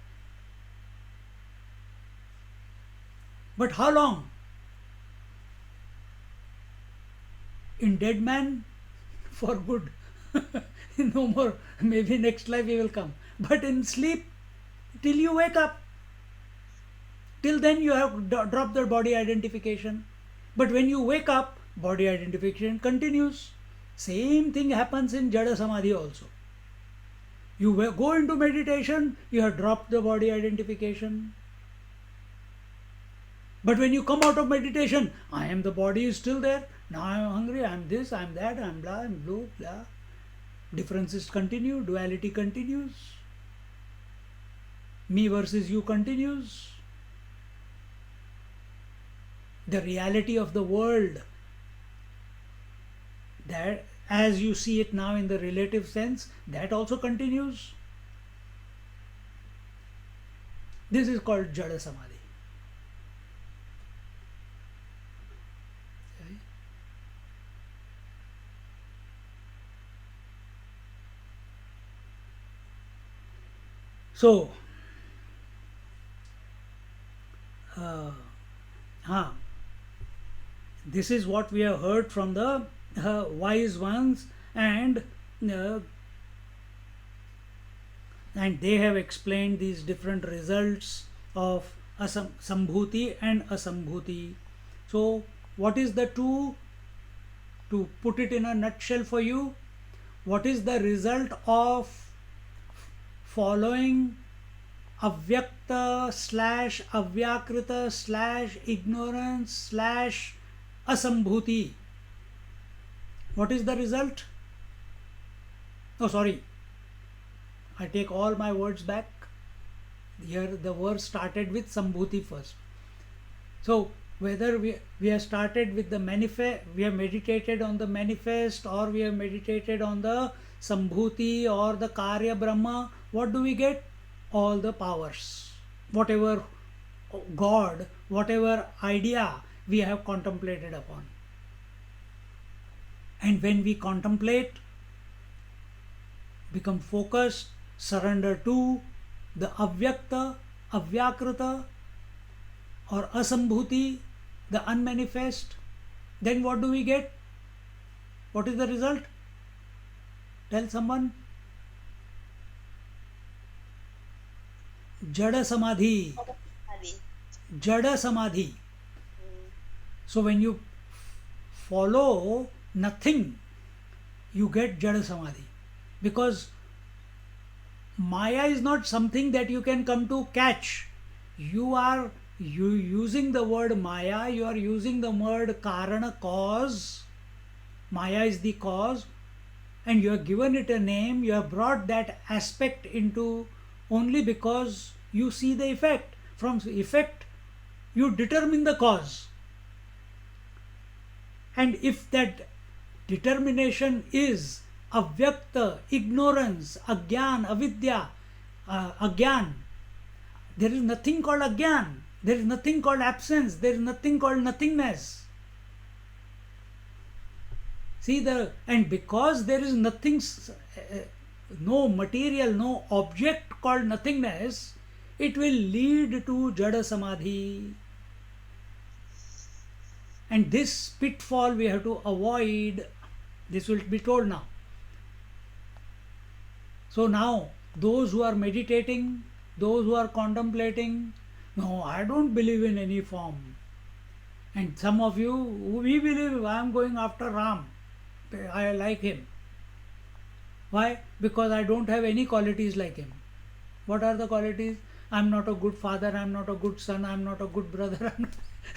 Speaker 1: But how long? In dead man, for good. No more. Maybe next life he will come. But in sleep, till you wake up, till then you have dropped the body identification. But when you wake up, body identification continues. Same thing happens in Jada Samadhi also. You go into meditation, you have dropped the body identification. But when you come out of meditation, I am the body is still there. Now I am hungry, I am this, I am that, I am blah, I am blue, blah. Differences continue, duality continues. Me versus you continues. The reality of the world, that as you see it now in the relative sense, that also continues. This is called Jada Samadhi. Okay. So, uh, huh, this is what we have heard from the wise ones, uh, and they have explained these different results of sambhuti and asambhuti. So, what is the two? To put it in a nutshell for you, what is the result of following avyakta slash avyakrita slash ignorance slash asambhuti? What is the result? Oh, sorry. I take all my words back. Here the verse started with sambhuti first. So whether we have started with the manifest, we have meditated on the manifest, or we have meditated on the sambhuti or the karya brahma, what do we get? All the powers. Whatever God, whatever idea we have contemplated upon. And when we contemplate, become focused, surrender to the avyakta, avyakrita or asambhuti, the unmanifest, then what do we get? What is the result? Tell someone. Jada Samadhi. Jada Samadhi. So when you follow nothing, you get Jada Samadhi. Because Maya is not something that you can come to catch. You using the word Maya, you are using the word Karana, cause. Maya is the cause, and you have given it a name, you have brought that aspect into only because you see the effect. From effect, you determine the cause. And if that determination is avyakta, ignorance, agyan, avidya, agyan, there is nothing called agyan, there is nothing called absence, there is nothing called nothingness. See, and because there is nothing, no material, no object called nothingness, it will lead to Jada Samadhi. And this pitfall we have to avoid. This will be told now. So now, those who are meditating, those who are contemplating, no, I don't believe in any form. And some of you, we believe I am going after Ram. I like him. Why? Because I don't have any qualities like him. What are the qualities? I am not a good father, I am not a good son, I am not a good brother.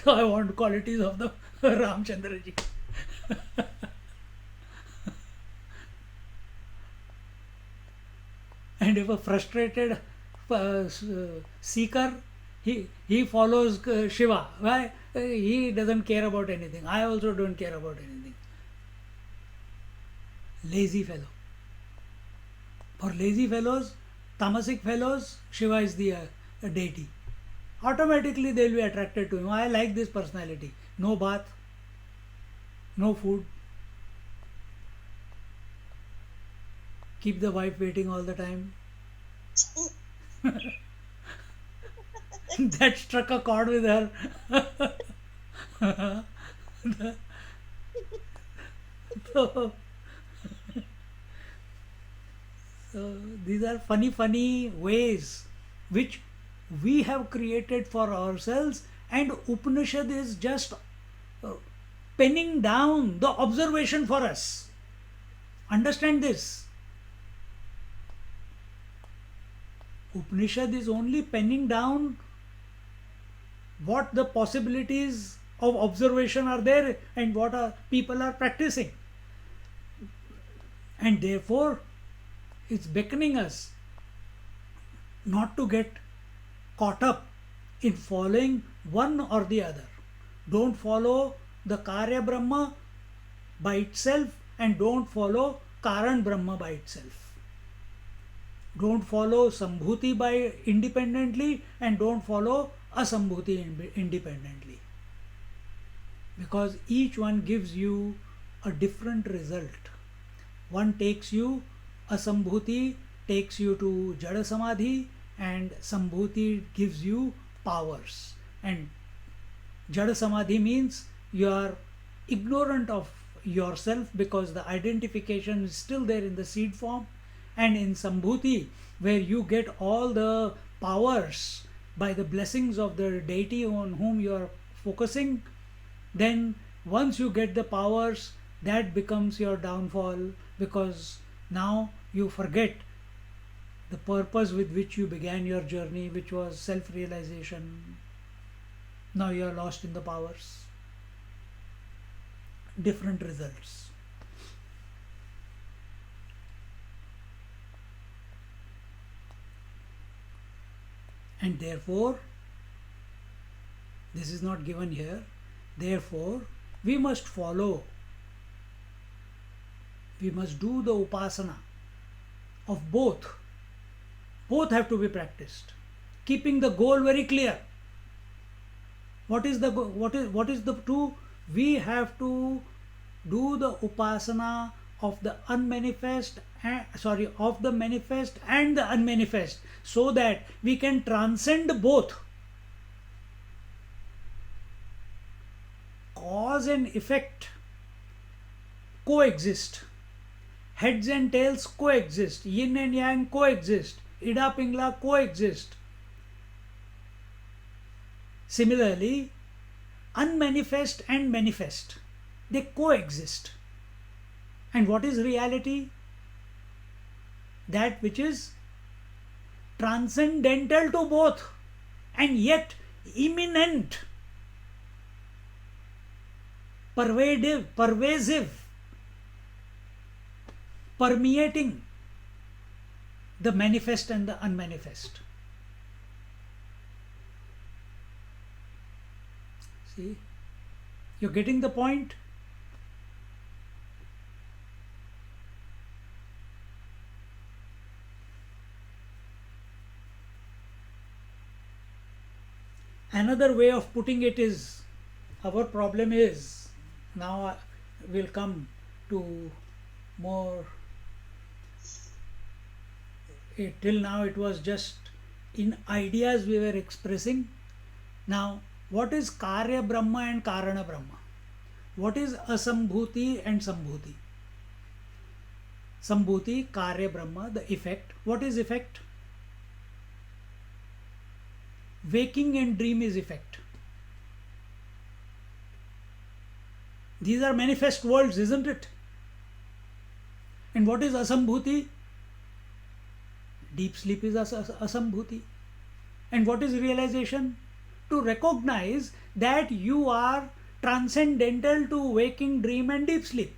Speaker 1: So I want qualities of the Ramchandraji. And if a frustrated seeker, he follows Shiva. Why? He doesn't care about anything. I also don't care about anything. Lazy fellow. For lazy fellows, tamasic fellows, Shiva is the deity. Automatically they will be attracted to him. I like this personality. No bath, no food. Keep the wife waiting all the time. That struck a chord with her. So, These are funny ways which we have created for ourselves, and Upanishad is just uh, penning down the observation for us. Understand this. Upanishad is only penning down what the possibilities of observation are there and what people are practicing. And therefore, it's beckoning us not to get caught up in following one or the other. Don't follow the Karya Brahma by itself and don't follow Karan Brahma by itself. Don't follow Sambhuti by independently and don't follow Asambhuti independently. Because each one gives you a different result. One takes you, Asambhuti takes you to Jada Samadhi, and Sambhuti gives you powers. And Jada Samadhi means you are ignorant of yourself because the identification is still there in the seed form. And in Sambhuti, where you get all the powers by the blessings of the deity on whom you are focusing, then once you get the powers, that becomes your downfall, because now you forget the purpose with which you began your journey, which was self-realization. Now you are lost in the powers. Different results. And therefore, this is not given here, therefore we must follow, we must do the upasana of both. Both have to be practiced, keeping the goal very clear. What is the two? We have to do the upasana of the unmanifest, of the manifest and the unmanifest, so that we can transcend both. Cause and effect coexist. Heads and tails coexist. Yin and yang coexist. Ida Pingla coexist. Similarly, unmanifest and manifest, they coexist. And what is reality? That which is transcendental to both and yet immanent, pervasive, permeating the manifest and the unmanifest. See, you're getting the point? Another way of putting it is, our problem is, now we'll come to more, till now it was just in ideas we were expressing. Now, what is Karya Brahma and Karana Brahma? What is Asambhuti and Sambhuti? Sambhuti, Karya Brahma, the effect. What is effect? Waking and dream is effect. These are manifest worlds, isn't it? And what is Asambhuti? Deep sleep is Asambhuti. And what is realization? To recognize that you are transcendental to waking, dream and deep sleep,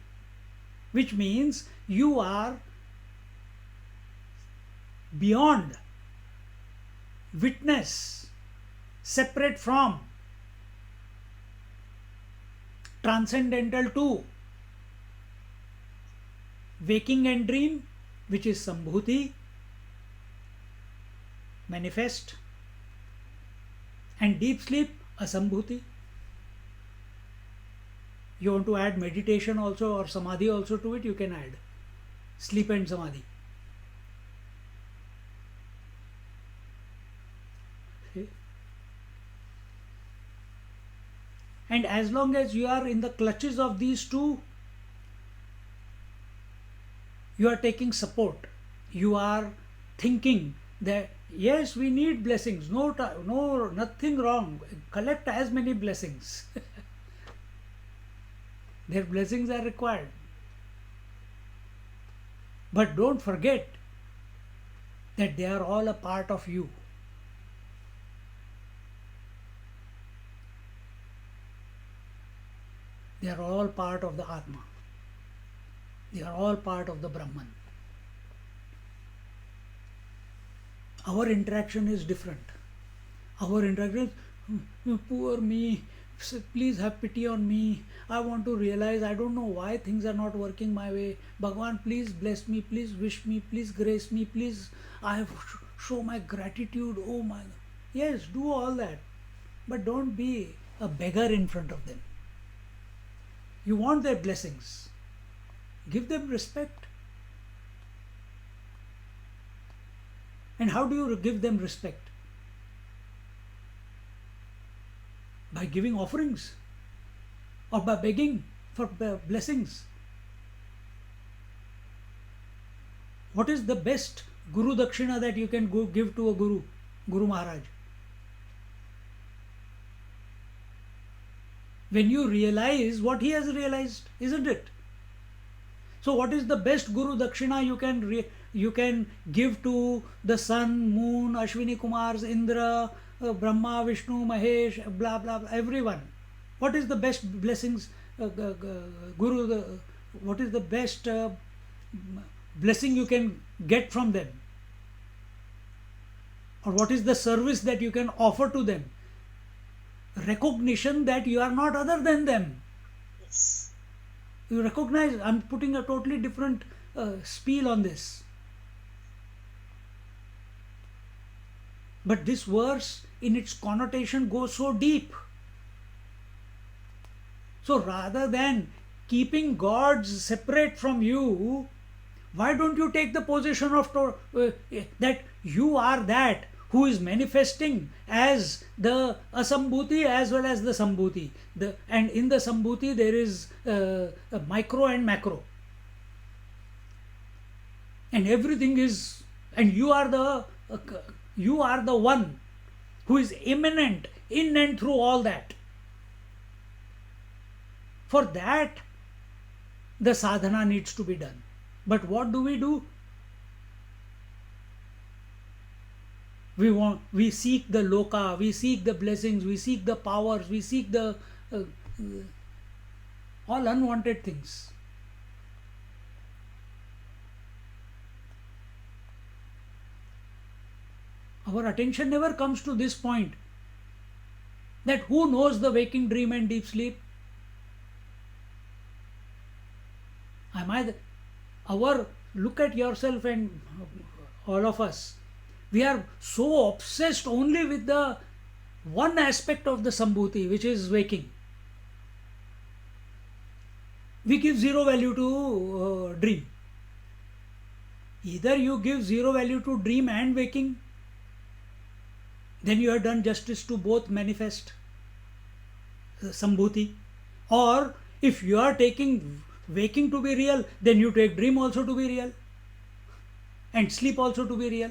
Speaker 1: which means you are beyond, witness, separate from, transcendental to waking and dream, which is Sambhuti, manifest, and deep sleep, Asambhuti. You want to add meditation also or Samadhi also to it, you can add sleep and Samadhi. Okay. And as long as you are in the clutches of these two, you are taking support. you are thinking that yes, we need blessings, no, nothing wrong, collect as many blessings. Their blessings are required, but don't forget that they are all a part of you. They are all part of the Atma. They are all part of the Brahman. Our interaction is different. Our interaction is, poor me, please have pity on me. I want to realize, I don't know why things are not working my way. Bhagwan, please bless me, please wish me, please grace me, please I have show my gratitude. Oh my God. Yes, do all that. But don't be a beggar in front of them. You want their blessings. Give them respect. And how do you give them respect? By giving offerings or by begging for blessings. What is the best Guru Dakshina that you can give to a Guru, Guru Maharaj? When you realize what he has realized, isn't it? So what is the best Guru Dakshina you can give to the sun, moon, Ashwini Kumars, Indra, Brahma, Vishnu, Mahesh, blah blah blah, everyone? What is the best blessings, Guru? What is the best blessing you can get from them? Or what is the service that you can offer to them? Recognition that you are not other than them.
Speaker 2: Yes.
Speaker 1: You recognize, I'm putting a totally different spiel on this. But this verse in its connotation goes so deep. So rather than keeping gods separate from you, why don't you take the position of that you are that who is manifesting as the Asambhuti as well as the Sambhuti. And in the Sambhuti there is a micro and macro. And everything is, and you are the one who is immanent in and through all that. For that, the sadhana needs to be done. But what do? We seek the loka, we seek the blessings, we seek the powers, we seek the all unwanted things. Our attention never comes to this point that who knows the waking dream and deep sleep? Look at yourself and all of us. We are so obsessed only with the one aspect of the Sambhuti, which is waking. We give zero value to dream. Either you give zero value to dream and waking, then you have done justice to both manifest Sambhuti. Or if you are taking waking to be real, then you take dream also to be real and sleep also to be real.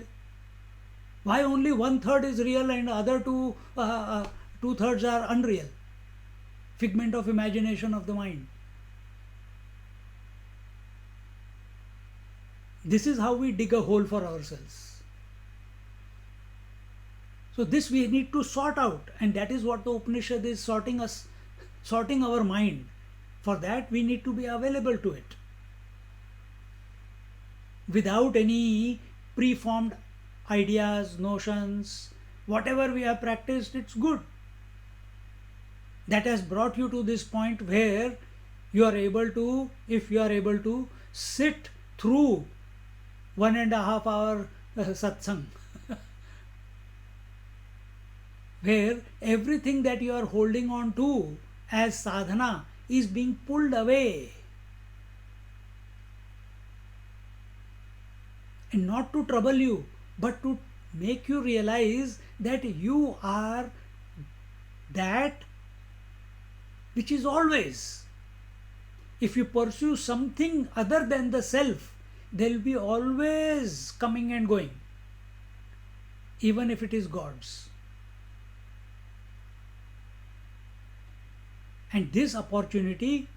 Speaker 1: Why only 1/3 is real and other 2/3 are unreal? Figment of imagination of the mind. This is how we dig a hole for ourselves. So this we need to sort out, and that is what the Upanishad is sorting our mind. For that we need to be available to it. Without any preformed ideas, notions, whatever we have practiced, it's good. That has brought you to this point where you are able to, if you are able to sit through 1.5 hour satsang, where everything that you are holding on to as sadhana is being pulled away. And not to trouble you, but to make you realize that you are that which is always. If you pursue something other than the self, They'll be always coming and going, even if it is gods. And this opportunity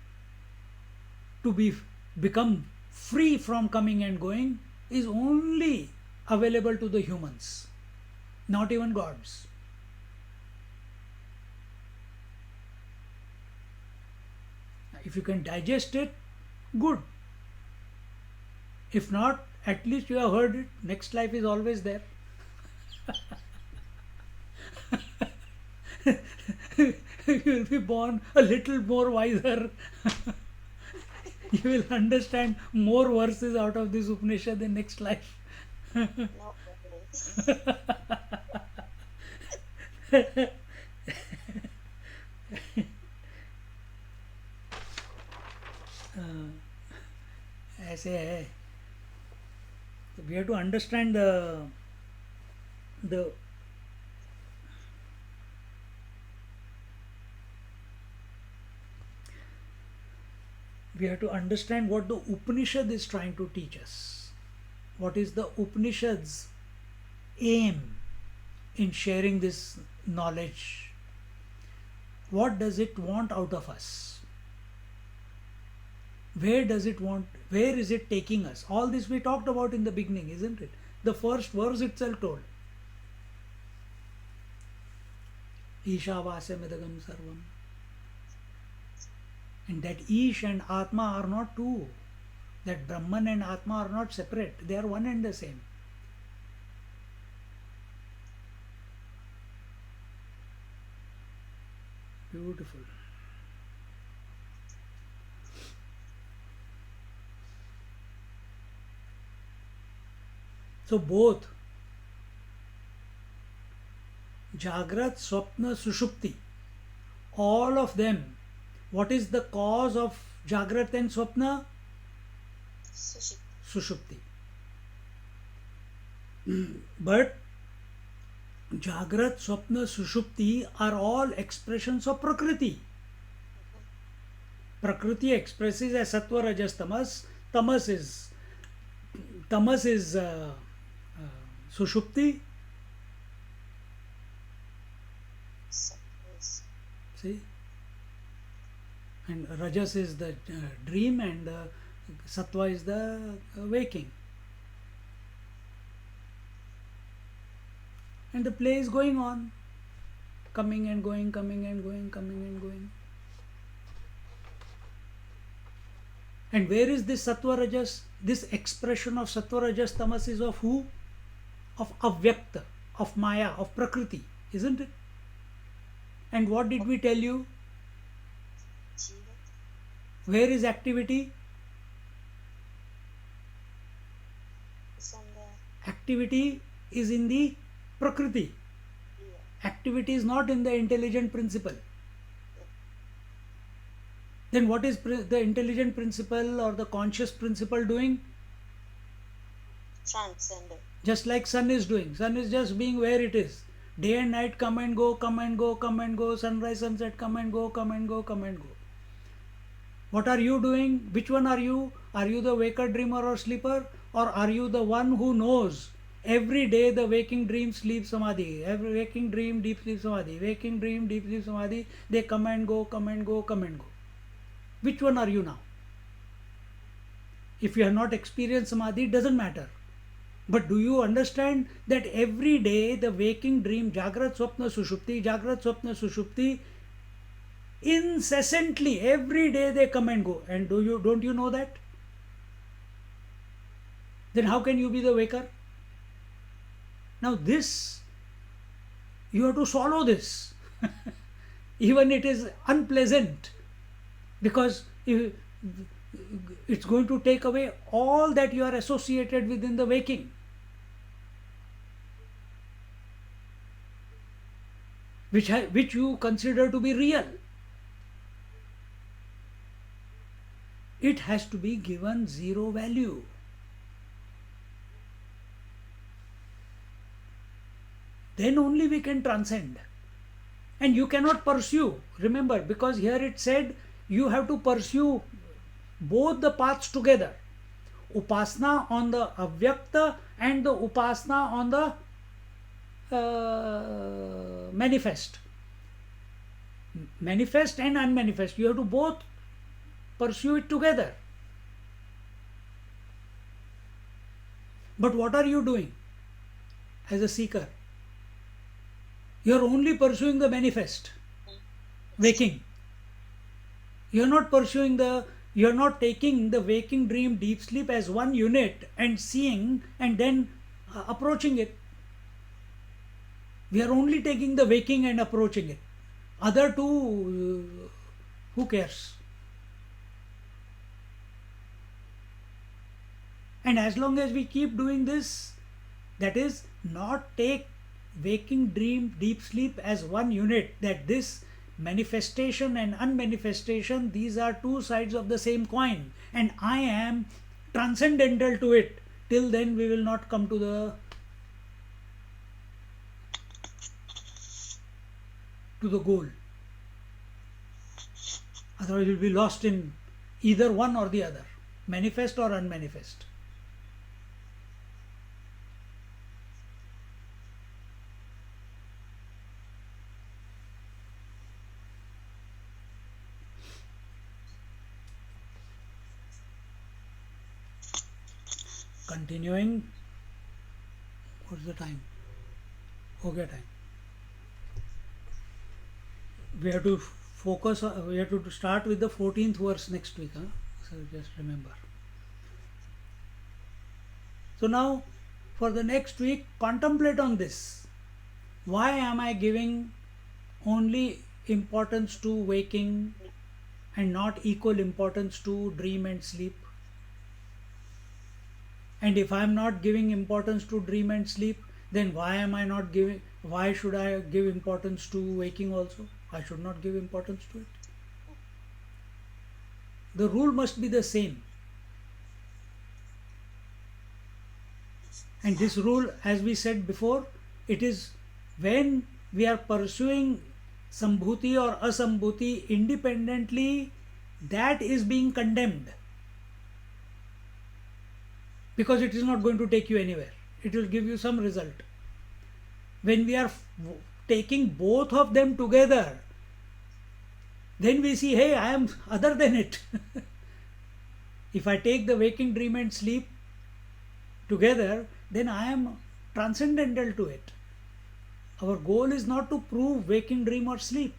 Speaker 1: to become free from coming and going is only available to the humans, not even gods. If you can digest it, good. If not, at least you have heard it. Next life is always there. You will be born a little more wiser. You will understand more verses out of this Upanishad in next life.
Speaker 2: No worries.
Speaker 1: ऐसे है. So we have to understand the we have to understand what the Upanishad is trying to teach us. What is the Upanishad's aim in sharing this knowledge? What does it want out of us? Where does it want? Where is it taking us? All this we talked about in the beginning, isn't it? The first verse itself told. Ishavasya sarvam. And that Ish and Atma are not two. That Brahman and Atma are not separate. They are one and the same. Beautiful. So both Jagrat, Swapna, Sushupti, all of them, what is the cause of Jagrat and Swapna?
Speaker 2: Sushi.
Speaker 1: Sushupti. But Jagrat, Swapna, Sushupti are all expressions of Prakriti. Prakriti expresses as Sattva, Rajas, Tamas. Tamas is Sushupti.
Speaker 2: Yes.
Speaker 1: See? And Rajas is the dream, and Sattva is the waking. And the play is going on, coming and going, coming and going, coming and going. And where is this Sattva Rajas? This expression of Sattva Rajas Tamas is of who? Of Avyakta, of Maya, of Prakriti, isn't it? And what did we tell you?
Speaker 2: Jiva.
Speaker 1: Where is activity?
Speaker 2: Is on the
Speaker 1: Activity is in the Prakriti.
Speaker 2: yeah.
Speaker 1: Activity is not in the intelligent principle. Then what is the intelligent principle or the conscious principle doing?
Speaker 2: Transcendent.
Speaker 1: Just like sun is doing. Sun is just being where it is. Day and night come and go, come and go, come and go. Sunrise, sunset, come and go, come and go, come and go. What are you doing? Which one are you? Are you the waker, dreamer or sleeper? Or are you the one who knows every day the waking dream, sleep, samadhi? Every waking dream, deep sleep, samadhi. Waking dream, deep sleep, samadhi. They come and go, come and go, come and go. Which one are you now? If you have not experienced samadhi, it doesn't matter. But do you understand that every day the waking dream, Jagrat, Swapna, Sushupti, Jagrat, Swapna, Sushupti, incessantly, every day they come and go. And don't you know that? Then how can you be the waker? Now this, you have to swallow this. Even it is unpleasant, because it's going to take away all that you are associated with in the waking. Which you consider to be real. It has to be given zero value. Then only we can transcend. And you cannot pursue. Remember, because here it said you have to pursue both the paths together. upasana on the avyakta and the upasana on the manifest. Manifest and unmanifest. You have to both pursue it together. But what are you doing as a seeker? You are only pursuing the manifest, waking. You are not pursuing the, you are not taking the waking dream deep sleep as one unit and seeing and then approaching it. We are only taking the waking and approaching it. Other two, who cares? And as long as we keep doing this, that is, not take waking dream deep sleep as one unit, that this manifestation and unmanifestation, these are two sides of the same coin, and I am transcendental to it, till then we will not come to the goal. Otherwise we will be lost in either one or the other, manifest or unmanifest. Continuing, what's the time? Okay, time. We have to focus, we have to start with the 14th verse next week. So just remember. So now, for the next week, contemplate on this. Why am I giving only importance to waking and not equal importance to dream and sleep? And if I am not giving importance to dream and sleep, then why should I give importance to waking also? I should not give importance to it. The rule must be the same. And this rule, as we said before, it is when we are pursuing sambhuti or asambhuti independently, that is being condemned. Because it is not going to take you anywhere. It will give you some result. When we are taking both of them together, then we see, hey, I am other than it. If I take the waking, dream and sleep together, then I am transcendental to it. Our goal is not to prove waking, dream or sleep.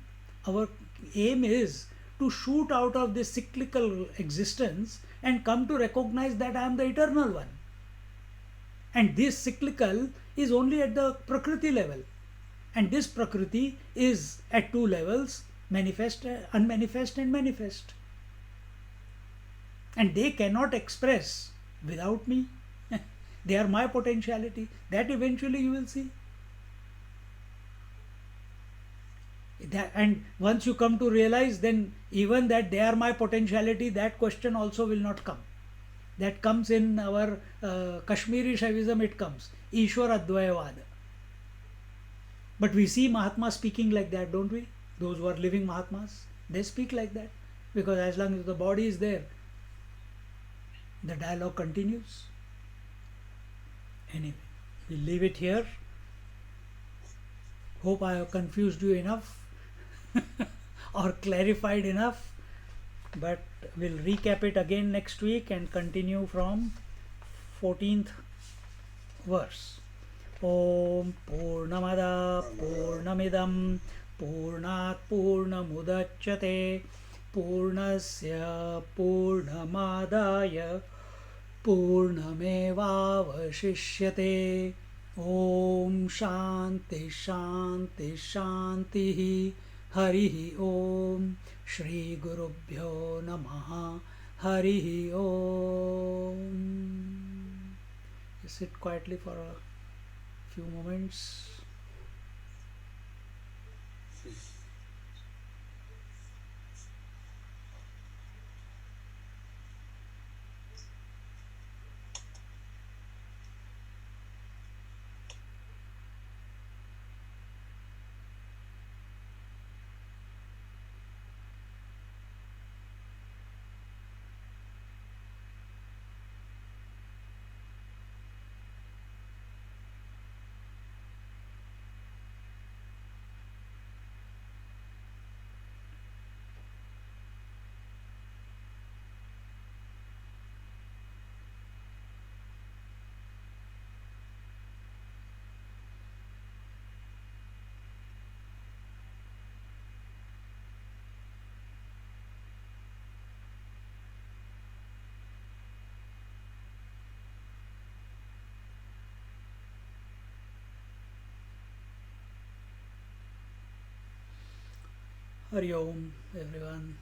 Speaker 1: Our aim is to shoot out of this cyclical existence and come to recognize that I am the eternal one. And this cyclical is only at the Prakriti level. And this Prakriti is at two levels, manifest, unmanifest and manifest. And they cannot express without me. They are my potentiality. That eventually you will see. And once you come to realize, then even that they are my potentiality, that question also will not come. That comes in our Kashmiri Shaivism, it comes. Ishwar Advayavad. But we see Mahatmas speaking like that, don't we? Those who are living Mahatmas, they speak like that. Because as long as the body is there, the dialogue continues. Anyway, we'll leave it here. Hope I have confused you enough or clarified enough. But we'll recap it again next week and continue from 14th verse. Om Purnamada Purnamidam Purnat Purnamudachyate Purnasya Purnamadaya Purnamevavashishyate. Om Shanti Shanti Shanti. Harihi Om. Shri Gurubhyo Namaha. Harihi Om. Sit quietly for a few moments. Hari Om, everyone.